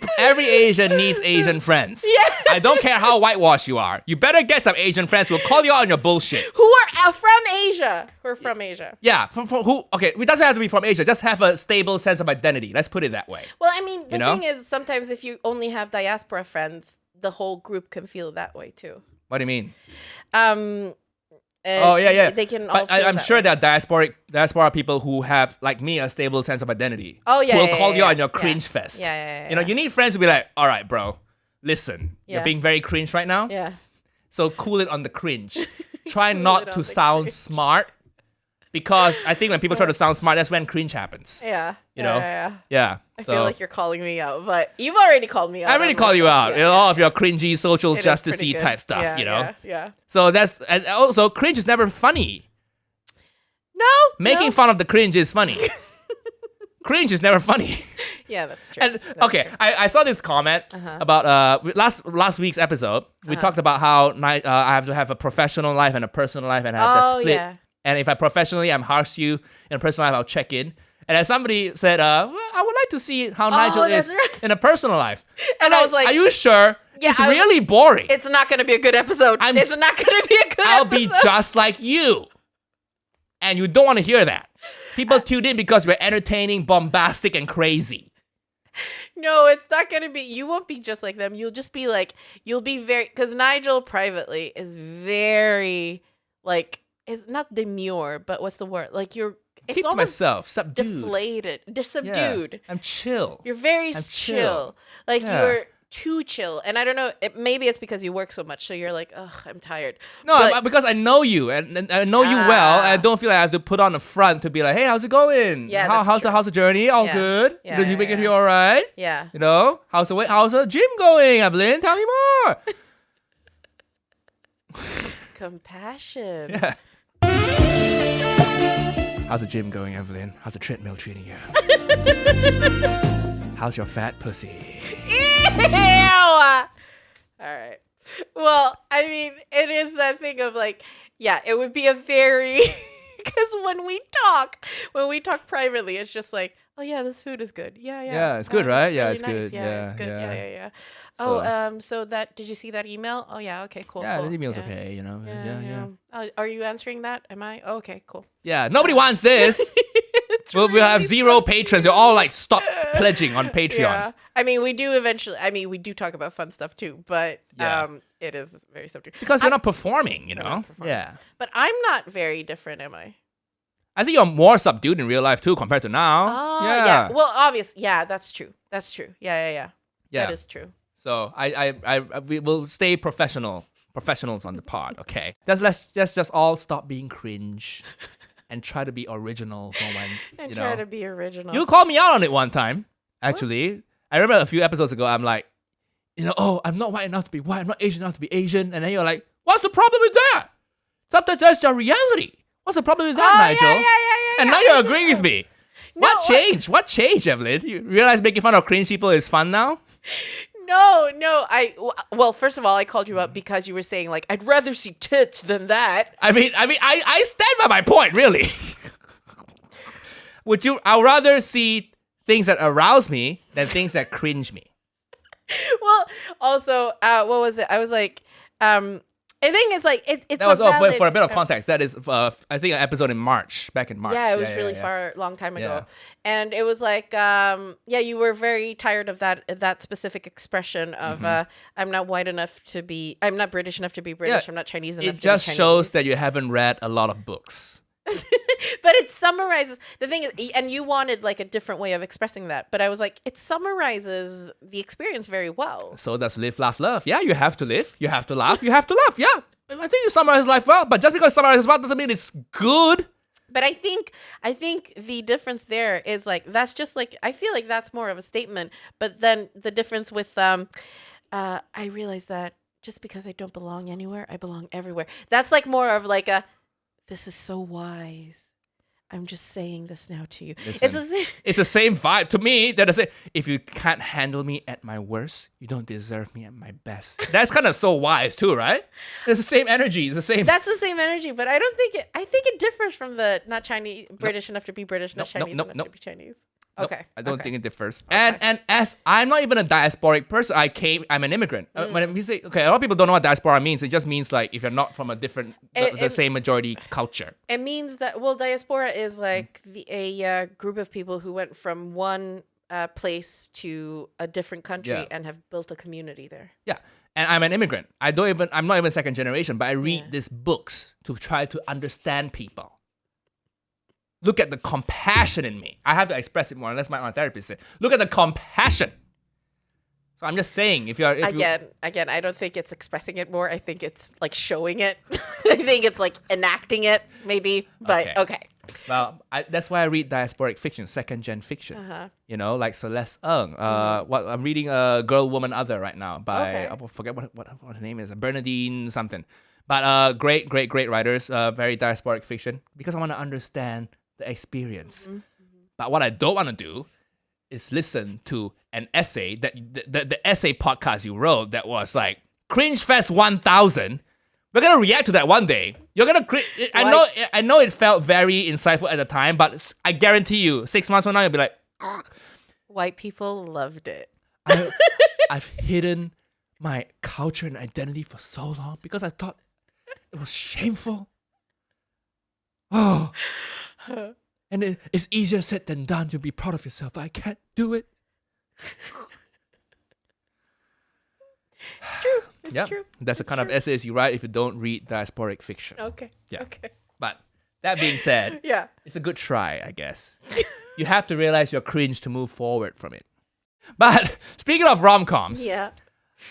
Asian needs Asian friends. Yeah. I don't care how whitewashed you are. You better get some Asian friends who will call you out on your bullshit. Who are from Asia. Who are from Asia. Yeah, from who? Okay, it doesn't have to be from Asia. Just have a stable sense of identity. Let's put it that way. Well, I mean, the thing is, sometimes if you only have diaspora friends, the whole group can feel that way too. What do you mean? Oh yeah. They can all. I'm sure there are diaspora people who have, like me, a stable sense of identity. Oh yeah. Who will call you on your cringe fest. Yeah. You know, you need friends to be like, all right, bro, listen, you're being very cringe right now. Yeah. So cool it on the cringe. Try not to sound smart. Because I think when people try to sound smart, that's when cringe happens. Yeah. You know? Yeah. I feel like you're calling me out, but you've already called me out. I already called you out. Yeah, all of your cringy social justice-y type stuff, yeah, you know? Yeah. So and also, cringe is never funny. No. Making fun of the cringe is funny. Cringe is never funny. Yeah, that's true. And true. I saw this comment about last week's episode. We talked about how I have to have a professional life and a personal life and have that split. Yeah. And if I'm harsh to you, in a personal life, I'll check in. And as somebody said, well, I would like to see how Nigel is in a personal life. And I was like, are you sure? Yeah, it's really boring. It's not going to be a good episode. It's not going to be a good episode. I'll be just like you. And you don't want to hear that. People tune in because we're entertaining, bombastic, and crazy. No, it's not going to be. You won't be just like them. You'll just be like, you'll be very, because Nigel privately is very, like, is not demure, but what's the word? Like it's keep almost myself subdued, deflated, subdued. Yeah, I'm chill. You're very chill. Like you're too chill, and I don't know. Maybe it's because you work so much, so you're like, ugh, I'm tired. No, because I know you, and I know you well, and I don't feel like I have to put on a front to be like, hey, how's it going? Yeah, how's the journey? All good? Yeah, Did you make it here all right? Yeah. You know, how's the gym going, Evelyn? Tell me more. Compassion. Yeah. How's the gym going, Evelyn? How's the treadmill treating you? How's your fat pussy? Ew! All right. Well, I mean, it is that thing of like, yeah, it would be a very, because when we talk privately, it's just like, oh yeah, this food is good. Yeah, it's good, right? Yeah, really it's nice. good. Yeah, it's good. Yeah. Oh, so that, did you see that email? Oh yeah, okay, cool. Yeah, cool. the email's okay, you know. Yeah. Oh, are you answering that? Am I? Oh, okay, cool. Yeah, nobody wants this. We'll have zero patrons. They're all like, stop pledging on Patreon. Yeah. I mean, we do talk about fun stuff too, but it is very subjective. Because we're not performing, you know? Yeah. But I'm not very different, am I? I think you're more subdued in real life too compared to now. Oh, yeah. Well, obviously, yeah, that's true. Yeah. That is true. So we will stay professionals on the pod, okay? Let's just all stop being cringe and try to be original for once. And try to be original. You called me out on it one time, actually. What? I remember a few episodes ago, I'm like, I'm not white enough to be white, I'm not Asian enough to be Asian. And then you're like, what's the problem with that? Sometimes that's your reality. What's the problem with that, Nigel? Yeah. And now you're agreeing with me. No, what changed? What changed, Evelyn? You realize making fun of cringe people is fun now? No. Well, first of all, I called you up because you were saying like I'd rather see tits than that. I stand by my point, really. I'd rather see things that arouse me than things that cringe me. Well, also, what was it? I was like, I think it's like it's That was valid, for a bit of context. That is, I think, an episode back in March. Yeah, it was really long time ago, Yeah. and it was like, you were very tired of that specific expression of, I'm not not British enough to be British. Yeah, I'm not Chinese enough to It be just Chinese. shows that you haven't read a lot of books. But it summarizes the thing, and you wanted like a different way of expressing that. But I was like, it summarizes the experience very well. So does live, laugh, love. Yeah, you have to live. You have to laugh. You have to laugh. Yeah, I think you summarize life well. But just because you summarize well doesn't mean it's good. But I think the difference there is like that's just like I feel like that's more of a statement. But then the difference with I realize that just because I don't belong anywhere, I belong everywhere. That's like more of like a this is so wise. I'm just saying this now to you. Listen, it's the same vibe to me. That is it. If you can't handle me at my worst, you don't deserve me at my best. That's kind of so wise too, right? It's the same energy. It's the same. That's the same energy, but I don't think it. I think it differs from the not Chinese, British enough to be British, not Chinese enough to be Chinese. Okay, I don't think it differs. Okay. And as I'm not even a diasporic person, I'm an immigrant. When we say, okay, a lot of people don't know what diaspora means. It just means like if you're not from a different, the same majority culture. It means that, well, diaspora is like a group of people who went from one place to a different country and have built a community there. Yeah. And I'm an immigrant. I'm not even second generation, but I read these books to try to understand people. Look at the compassion in me. I have to express it more, unless my therapist said, look at the compassion. So I'm just saying, Again, I don't think it's expressing it more. I think it's like showing it. I think it's like enacting it, maybe. But okay. Well, that's why I read diasporic fiction, second-gen fiction. You know, like Celeste Ng. What I'm reading Girl, Woman, Other right now by, I forget what her name is, Bernadine something. But great writers, very diasporic fiction, because I want to understand the experience. But what I don't want to do is listen to an essay that the essay podcast you wrote that was like Cringe Fest 1000. We're gonna react to that one day. You're gonna I know it felt very insightful at the time, but I guarantee you 6 months from now you'll be like, white people loved it. I've hidden my culture and identity for so long because I thought it was shameful. Oh. And it's easier said than done to be proud of yourself, but I can't do it. It's true. It's true. That's the kind of essays you write if you don't read diasporic fiction. Okay. Yeah. Okay. But that being said, it's a good try, I guess. You have to realize you're cringe to move forward from it. But speaking of rom-coms,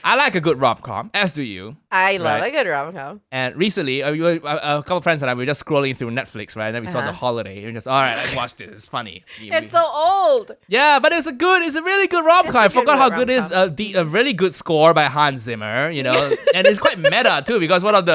I like a good rom-com, as do you. I love a good rom-com. And recently, a couple of friends and I were just scrolling through Netflix, right? And then we saw The Holiday. And we just, all right, let's watch this. It's funny. It's so old. Yeah, but it's a really good rom-com. I forgot how good it is. A really good score by Hans Zimmer, you know. And it's quite meta, too, because one of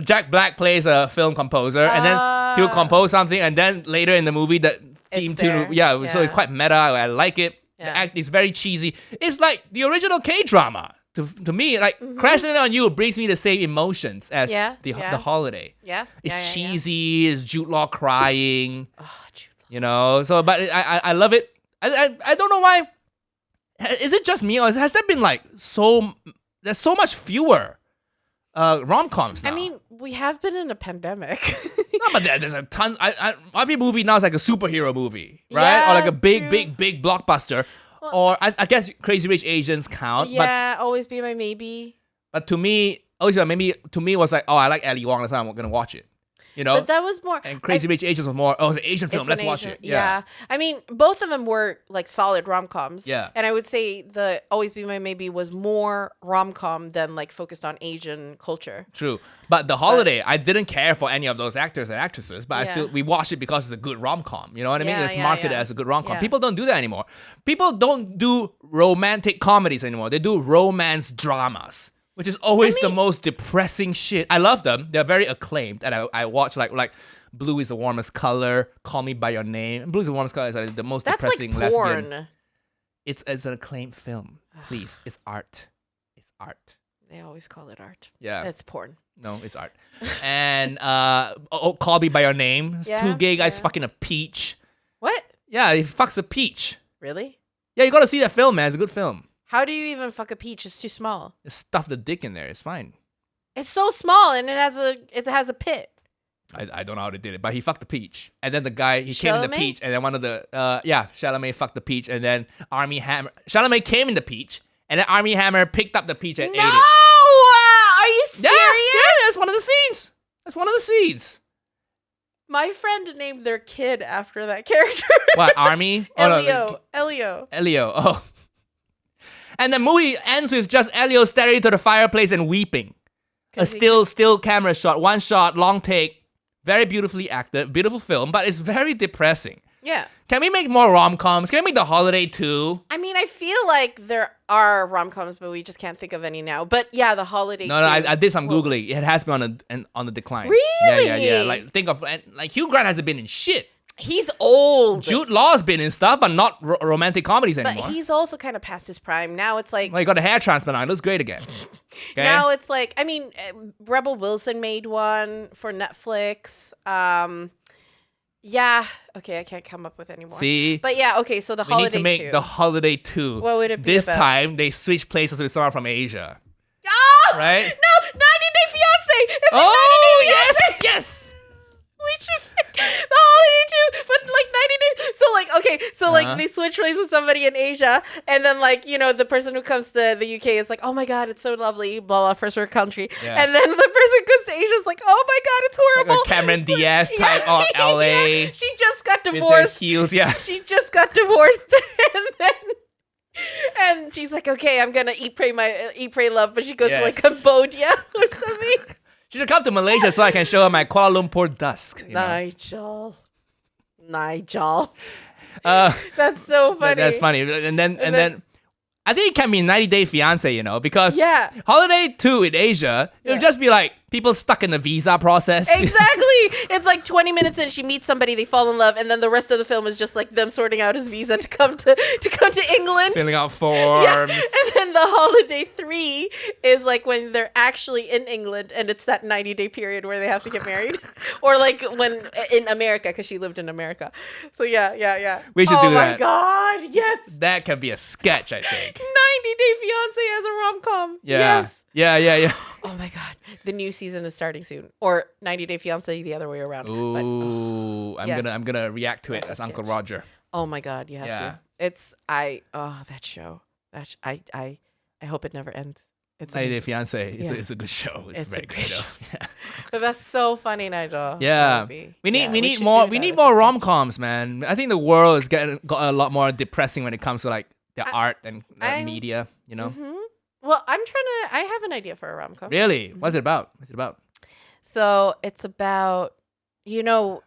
Jack Black plays a film composer. And then he'll compose something. And then later in the movie, the theme tune. So it's quite meta. I like it. The act is very cheesy. It's like the original K-drama. To me, like Crashing It On You brings me the same emotions as the Holiday. It's cheesy. It's Jude Law crying. Oh, Jude Law. You know. So, but I love it. I don't know why. Is it just me or has there been like there's so much fewer rom-coms now? I mean, we have been in a pandemic. No, but there's a ton. Every movie now is like a superhero movie, right? Or like a big blockbuster. Well, or I guess Crazy Rich Asians count. Yeah, Always Be My Maybe. But to me, Always Be My Maybe to me was like, oh, I like Ali Wong, that's why I'm gonna watch it. You know? But that was more... And Crazy Rich Asians was more, it's an Asian film, let's watch it. Yeah. I mean, both of them were like solid rom-coms. Yeah. And I would say the Always Be My Maybe was more rom-com than like focused on Asian culture. True. But The Holiday, I didn't care for any of those actors and actresses, but we watched it because it's a good rom-com. You know what I mean? It's marketed as a good rom-com. People don't do that anymore. People don't do romantic comedies anymore. They do romance dramas. Which is always the most depressing shit. I love them. They're very acclaimed. And I watch like Blue is the Warmest Color, Call Me By Your Name. Blue is the Warmest Color is like the most depressing like porn. lesbian. It's an acclaimed film. Please, it's art. It's art. They always call it art. Yeah. It's porn. No, it's art. And Call Me by Your Name. It's Yeah, two gay guys yeah. fucking a peach. What? Yeah, he fucks a peach. Really? Yeah, you gotta see that film, man. It's a good film. How do you even fuck a peach? It's too small. Just stuff the dick in there. It's fine. It's so small and it has a pit. I don't know how they did it, but he fucked the peach. And then the guy, he came in the Chalamet? peach, and then one of the, Chalamet fucked the peach, and then Army Hammer, Chalamet came in the peach, and then Army Hammer picked up the peach and ate No! it. Are you serious? Yeah, that's one of the scenes. That's one of the scenes. My friend named their kid after that character. What, Army? Elio. Elio, oh. And the movie ends with just Elio staring into the fireplace and weeping. A 'Cause he- still camera shot, one shot, long take. Very beautifully acted, beautiful film, but it's very depressing. Yeah. Can we make more rom-coms? Can we make The Holiday too? I mean, I feel like there are rom-coms, but we just can't think of any now. But yeah, The Holiday. No, too. I did some Googling. It has been on the decline. Really? Yeah. Like, think of, like, Hugh Grant hasn't been in shit. He's old. Jude Law's been in stuff, but not romantic comedies but anymore. he's also kind of past his prime. Now it's like, Well, he got a hair transplant on. It looks great again. Okay? now it's like, I mean, Rebel Wilson made one for Netflix. Yeah. Okay, I can't come up with any more. See? But yeah, okay, so The We need Holiday to make 2. The Holiday 2. What would it be This about? time, they switch places with someone from Asia. Oh! Right? No! 90 Day Fiancé! It's like Oh, 90 Day yes! Fiancé! Yes! We should make The Holiday 2, but like 90 days. So like, okay, so Uh-huh. like they switch place with somebody in Asia, and then like, you know, the person who comes to the UK is like, oh my god, it's so lovely, blah blah, first world country. Yeah. And then the person who goes to Asia is like, oh my god, it's Like horrible. a Cameron Diaz type of LA. Yeah. She just got With their divorced. heels, yeah. She just got divorced, and she's like, okay, I'm gonna eat, pray, love, but she goes to like Yes. Cambodia or something. She should come to Malaysia so I can show her my Kuala Lumpur Dusk. You know? Nigel. Uh, That's so funny. That's funny. And then I think it can be 90 Day Fiancé, you know, because Yeah. Holiday 2 in Asia, it would Yeah. just be like people stuck in the visa process. Exactly. It's like 20 minutes in, she meets somebody, they fall in love, and then the rest of the film is just like them sorting out his visa to come to England. Filling out forms. Yeah. And then the Holiday 3 is like when they're actually in England, and it's that 90-day period where they have to get married. Or like when in America, because she lived in America. So yeah. We should do Oh my that. god, yes. That can be a sketch, I think. 90-Day Fiancé as a rom-com. Yeah. Yes. Yeah. Oh my god. The new season is starting soon. Or 90-Day Fiancé the other way around. But, Ooh, yes. I'm gonna react to it That's as a Uncle sketch. Roger. oh my god, you have Yeah. to. It's that show. I hope it never ends. It's 90 Day amazing. Fiancé. Yeah. It's a good show. It's, It's a very good good. show. Yeah. But that's so funny, Nigel. Yeah. Maybe. We need Yeah, we need should more do we that need as more a thing. rom-coms, man. I think the world is got a lot more depressing when it comes to like the art and I'm- media, you know. Mhm. Well, I have an idea for a rom-com. Really? What's it about? So it's about, you know,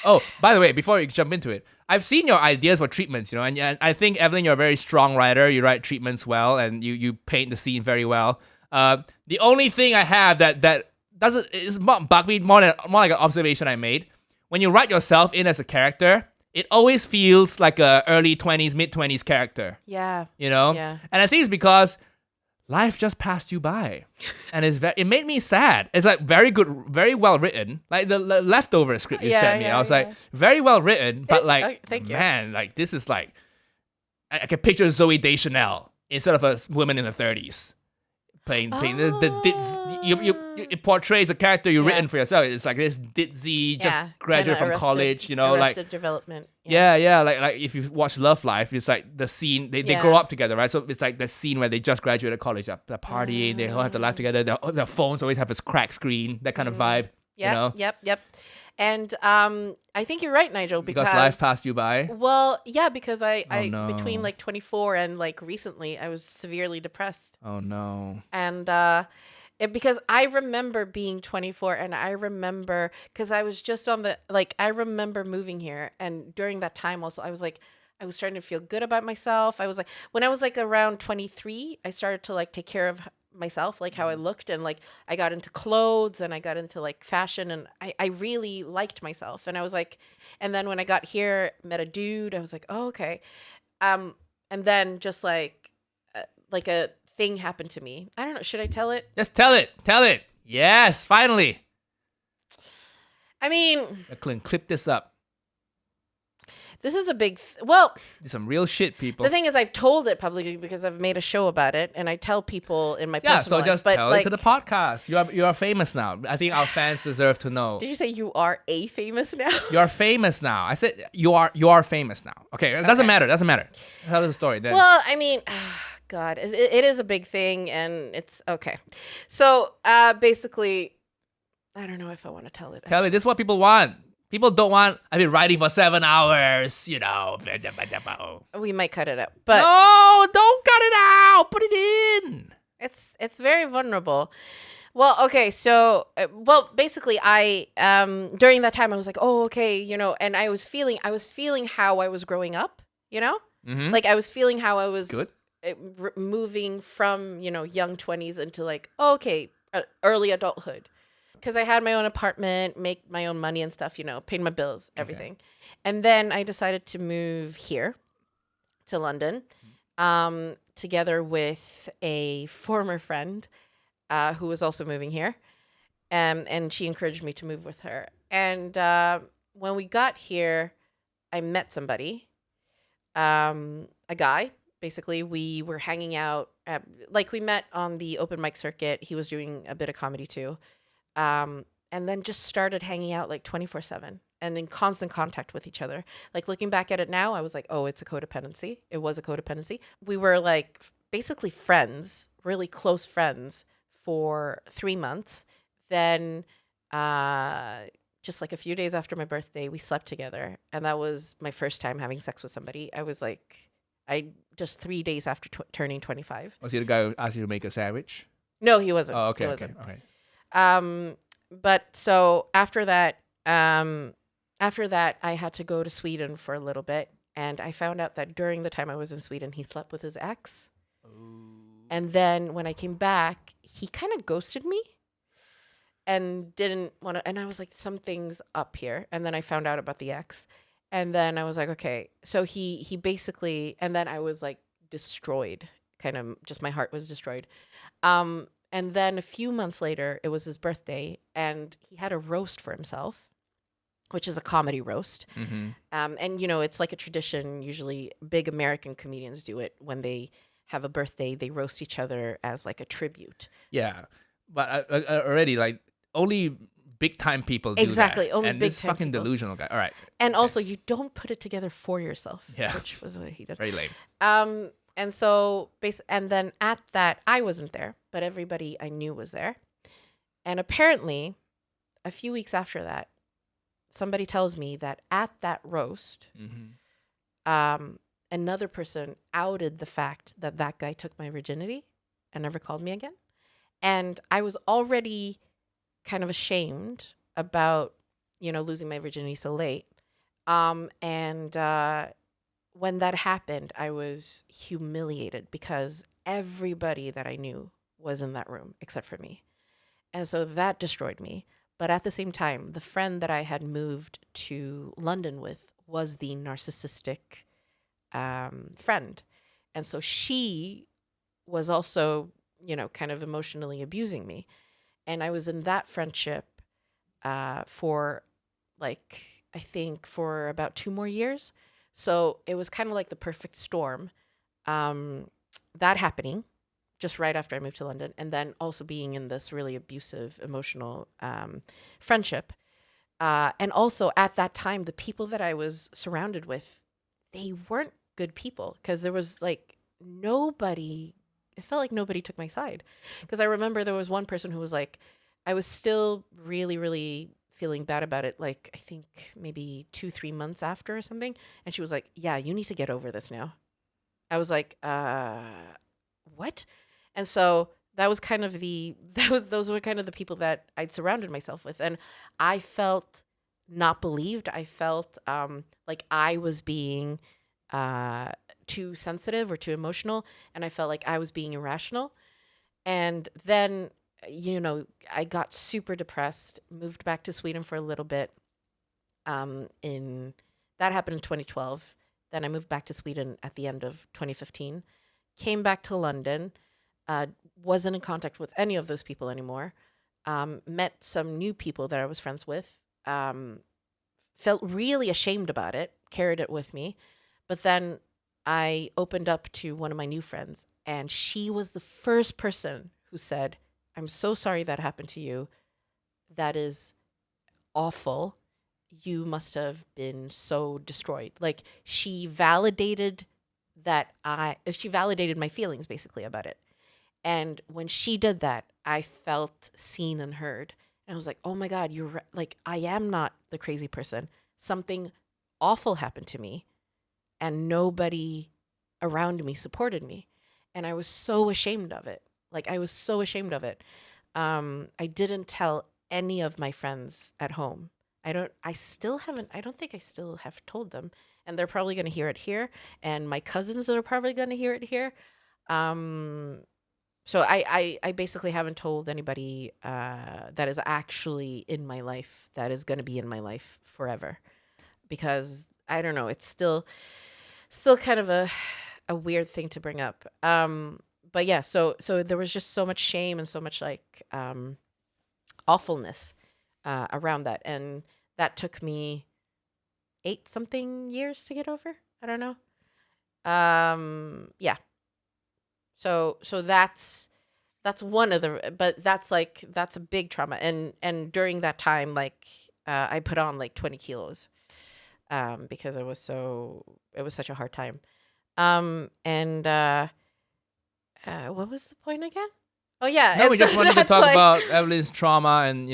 Oh, by the way, before you jump into it, I've seen your ideas for treatments, you know, and I think, Evelyn, you're a very strong writer. You write treatments well, and you paint the scene very well. The only thing I have that doesn't is not bug me, more like an observation I made. When you write yourself in as a character, it always feels like a early 20s, mid 20s character, yeah. you know? Yeah. And I think it's because life just passed you by, and it made me sad. It's like very good, very well written. Like the leftover script you Yeah, sent me, yeah, I was yeah. like very well written, but It's- like okay, thank you. man, like this is like I can picture Zoe Deschanel instead of a woman in the 30s playing it portrays a character you've Yeah. written for yourself. It's like this ditzy, just Yeah, graduate kinda from college, you know, like. Arrested Development. Yeah, like if you watch Love Life, it's like the scene they Yeah. grow up together, right? So it's like the scene where they just graduated college, they're partying, they all have to laugh together. Their phones always have this cracked screen, that kind of vibe. Yep, you know, yep. And I think you're right, Nigel, because life passed you by. Well, yeah, because I no. between like 24 and like recently, I was severely depressed. Oh no. And because I remember being 24, and I remember because I was just on the I remember moving here, and during that time also I was starting to feel good about myself. I was like, when I was like around 23, I started to like take care of myself, like how I looked, and like I got into clothes, and I got into like fashion, and I really liked myself. And I was like, and then when I got here, met a dude, I was like, oh, okay. And then just like like a thing happened to me. I don't know. Should I tell it? Just tell it. Tell it. Yes, finally. I mean, Clint, clip this up. this is a big. Well, This is some real shit, people. the thing is, I've told it publicly because I've made a show about it, and I tell people in my Yeah, personal so just life. But tell like, it to the podcast. You are famous now. I think our fans deserve to know. did you say you are a famous now? You are famous now. I said you are famous now. Okay, it doesn't matter. Doesn't matter. Tell the story then. Well, I mean, God, it is a big thing, and it's okay. So basically, I don't know if I want to tell it. Tell me, this is what people want. People don't want, I've been writing for 7 hours, you know. We might cut it out, but No, don't cut it out. Put it in. it's very vulnerable. Well, okay, so basically, I during that time I was like, oh, okay, you know, and I was feeling how I was growing up, you know, like I was feeling how I was Good. moving from young 20s into like early adulthood. Because I had my own apartment, make my own money and stuff, paid my bills, everything. Okay. And then I decided to move here to London together with a former friend who was also moving here. And she encouraged me to move with her. And when we got here, I met somebody, a guy. Basically, we were hanging out. We met on the open mic circuit. He was doing a bit of comedy too. And then just started hanging out like 24/7 and in constant contact with each other. Like looking back at it now, I was like, oh, it's a codependency. It was a codependency. We were like basically friends, really close friends for 3 months. Then just like a few days after my birthday, we slept together. And that was my first time having sex with somebody. Just 3 days after turning 25. Was he the guy who asked you to make a sandwich? No, he wasn't. Oh, okay. He wasn't. Okay. But so after that, I had to go to Sweden for a little bit, and I found out that during the time I was in Sweden, he slept with his ex. Ooh. And then when I came back, he kind of ghosted me and didn't want to, and I was like, something's up here. And then I found out about the ex, and then I was like, okay. So he basically, and then I was like destroyed, kind of just my heart was destroyed. And then a few months later, it was his birthday, and he had a roast for himself, which is a comedy roast. Mm-hmm. And, it's like a tradition. Usually big American comedians do it when they have a birthday. They roast each other as like a tribute. Yeah. But already, like, only big-time people do exactly, that. Only and big-time this fucking people. Delusional guy. All right. And also, you don't put it together for yourself, which was what he did. Very lame. And so, and then at that, I wasn't there, but everybody I knew was there. And apparently, a few weeks after that, somebody tells me that at that roast, another person outed the fact that that guy took my virginity and never called me again. And I was already kind of ashamed about, losing my virginity so late. When that happened, I was humiliated because everybody that I knew was in that room except for me. And so that destroyed me. But at the same time, the friend that I had moved to London with was the narcissistic friend. And so she was also, kind of emotionally abusing me. And I was in that friendship for I think for about 2 more years. So it was kind of like the perfect storm, that happening just right after I moved to London, and then also being in this really abusive, emotional friendship. And also at that time, the people that I was surrounded with, they weren't good people because there was like nobody, it felt like nobody took my side. Because I remember there was one person who was like, I was still really, really feeling bad about it, like I think maybe 2-3 months after or something. And she was like, yeah, you need to get over this now. I was like, what? And so that was kind of those were kind of the people that I'd surrounded myself with. And I felt not believed. I felt like I was being too sensitive or too emotional. And I felt like I was being irrational. And then I got super depressed, moved back to Sweden for a little bit. That happened in 2012. Then I moved back to Sweden at the end of 2015. came back to London, wasn't in contact with any of those people anymore, met some new people that I was friends with, felt really ashamed about it, carried it with me. But then I opened up to one of my new friends, and she was the first person who said, I'm so sorry that happened to you. That is awful. You must have been so destroyed. Like, she validated she validated my feelings basically about it. And when she did that, I felt seen and heard. And I was like, oh my God, you're right. Like, I am not the crazy person. Something awful happened to me and nobody around me supported me. And I was so ashamed of it. Like, I was so ashamed of it. I didn't tell any of my friends at home. I don't think I still have told them. And they're probably going to hear it here. And my cousins are probably going to hear it here. So I basically haven't told anybody that is actually in my life, that is going to be in my life forever. Because, I don't know, it's still kind of a weird thing to bring up. But yeah, so there was just so much shame and so much like awfulness around that. And that took me 8-something years to get over. I don't know. Yeah. So that's one of the, but that's a big trauma. And during that time, like, I put on like 20 kilos, because it was such a hard time. What was the point again? Oh yeah. No, we just wanted to talk about Evelyn's trauma and,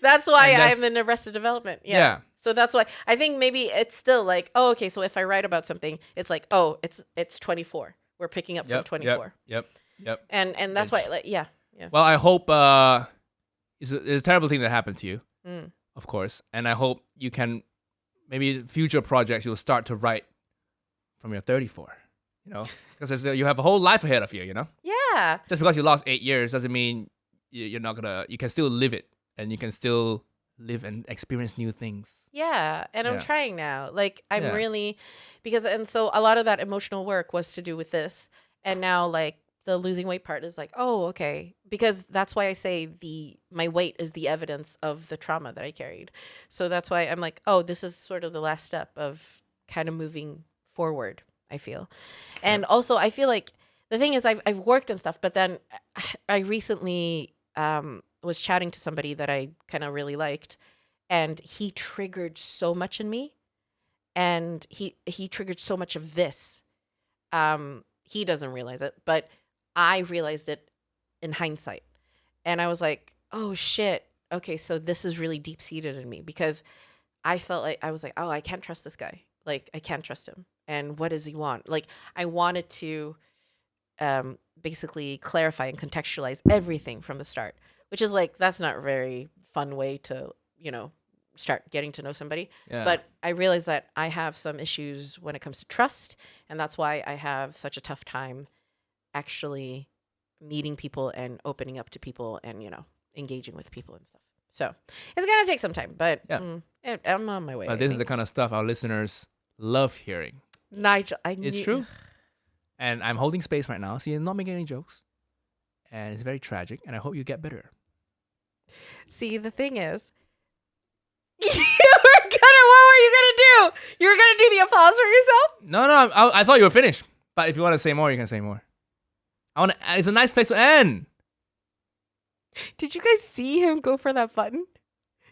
That's why I'm in Arrested Development. Yeah. So that's why I think maybe it's still like, oh, okay. So if I write about something, it's like, oh, it's 24. We're picking up from 24. Yep. And that's why, like, yeah. Well, I hope it's a terrible thing that happened to you, of course. And I hope you can, maybe future projects, you'll start to write from your 34, because you have a whole life ahead of you, Yeah. Just because you lost 8 years doesn't mean you're not gonna, you can still live it and you can still live and experience new things. Yeah. And I'm trying now. Like, I'm really, and so a lot of that emotional work was to do with this. And now, like, the losing weight part is like, oh, okay. Because that's why I say my weight is the evidence of the trauma that I carried. So that's why I'm like, oh, this is sort of the last step of kind of moving forward, I feel. And also, I feel like the thing is I've worked and stuff, but then I recently was chatting to somebody that I kind of really liked, and he triggered so much in me, and he triggered so much of this. He doesn't realize it, but I realized it in hindsight. And I was like, oh shit. Okay, so this is really deep seated in me, because I felt like I was like, oh, I can't trust this guy. Like, I can't trust him. And what does he want? Like, I wanted to basically clarify and contextualize everything from the start, which is like, that's not a very fun way to, start getting to know somebody. Yeah. But I realized that I have some issues when it comes to trust. And that's why I have such a tough time actually meeting people and opening up to people and, engaging with people and stuff. So it's going to take some time, but I'm on my way. But this is the kind of stuff our listeners love hearing. Nigel, it's true. And I'm holding space right now, so you're not making any jokes. And it's very tragic, and I hope you get better. See, the thing is, what were you gonna do? You were gonna do the applause for yourself? No, I thought you were finished. But if you want to say more, you can say more. It's a nice place to end. Did you guys see him go for that button?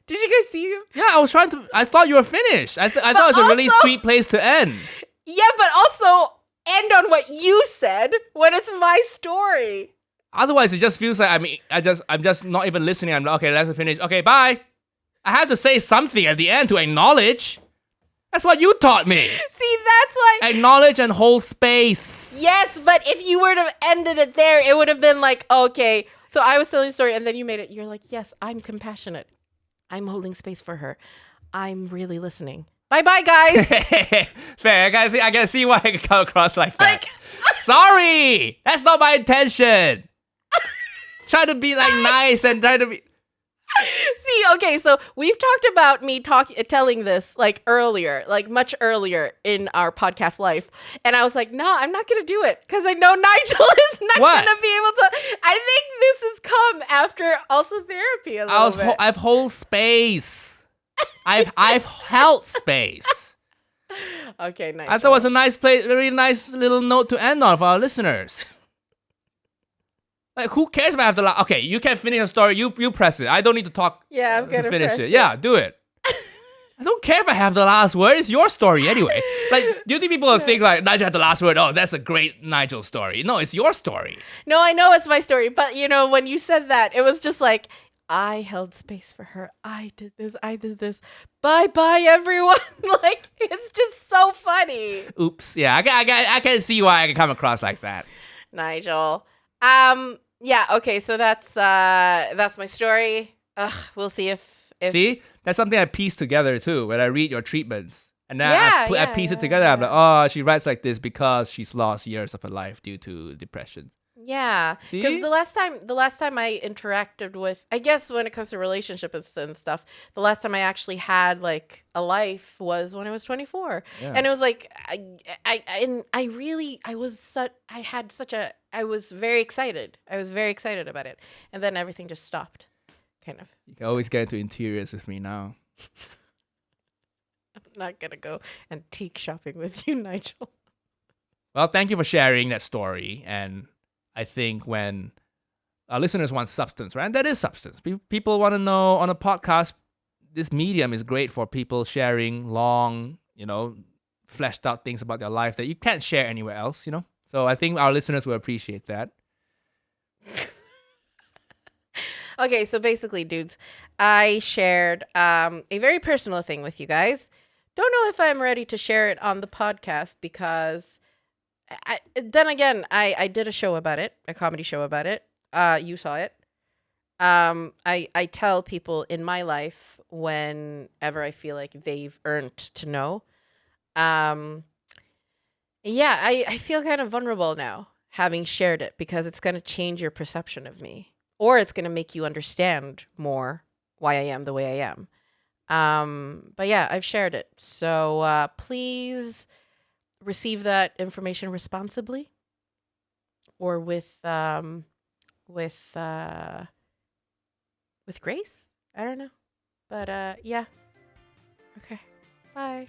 Did you guys see him? Yeah, I thought you were finished. I thought it was a really sweet place to end. Yeah, but also end on what you said when it's my story. Otherwise, it just feels like I'm just not even listening. I'm like, okay, let's finish. Okay, bye. I have to say something at the end to acknowledge. That's what you taught me. See, that's why. Acknowledge and hold space. Yes, but if you were to have ended it there, it would have been like, okay. So I was telling the story, and then you made it. You're like, yes, I'm compassionate. I'm holding space for her. I'm really listening. Bye-bye, guys. Fair. I gotta see why I can come across like that. Sorry. That's not my intention. Try to be like nice and try to be... See, okay, so we've talked about me telling this like earlier, like much earlier in our podcast life. And I was like, nah, I'm not going to do it because I know Nigel is not going to be able to. I think this has come after also therapy a little bit. I've held space. I've held space. Okay, Nigel. I thought it was a nice place, very nice little note to end on for our listeners. Like, who cares if I have the last? Okay, you can finish your story. You press it. I don't need to talk. Yeah, I'm gonna finish press it. Yeah, do it. I don't care if I have the last word. It's your story anyway. Like, do you think people will think like Nigel had the last word? Oh, that's a great Nigel story. No, it's your story. No, I know it's my story, but you know when you said that, it was just like I held space for her. I did this. Bye, everyone. Like it's just so funny. Oops. Yeah, I can see why I can come across like that. Nigel. Yeah, okay, so that's my story. We'll see if See? That's something I piece together too when I read your treatments. And then I piece it together. I'm like, oh, she writes like this because she's lost years of her life due to depression. Yeah, because the last time I interacted with, I guess when it comes to relationships and stuff, the last time I actually had like a life was when I was 24, and it was like I was very excited. I was very excited about it, and then everything just stopped, kind of. You can always get into interiors with me now. I'm not gonna go antique shopping with you, Nigel. Well, thank you for sharing that story, and I think when our listeners want substance, right? And that is substance. People want to know on a podcast, this medium is great for people sharing long, fleshed out things about their life that you can't share anywhere else, So I think our listeners will appreciate that. Okay, so basically, dudes, I shared a very personal thing with you guys. Don't know if I'm ready to share it on the podcast because... then again, I did a show about it, a comedy show about it. You saw it. I tell people in my life whenever I feel like they've earned to know. I feel kind of vulnerable now having shared it because it's going to change your perception of me, or it's going to make you understand more why I am the way I am. But yeah, I've shared it. So please receive that information responsibly or with grace. I don't know. But yeah. Okay. Bye.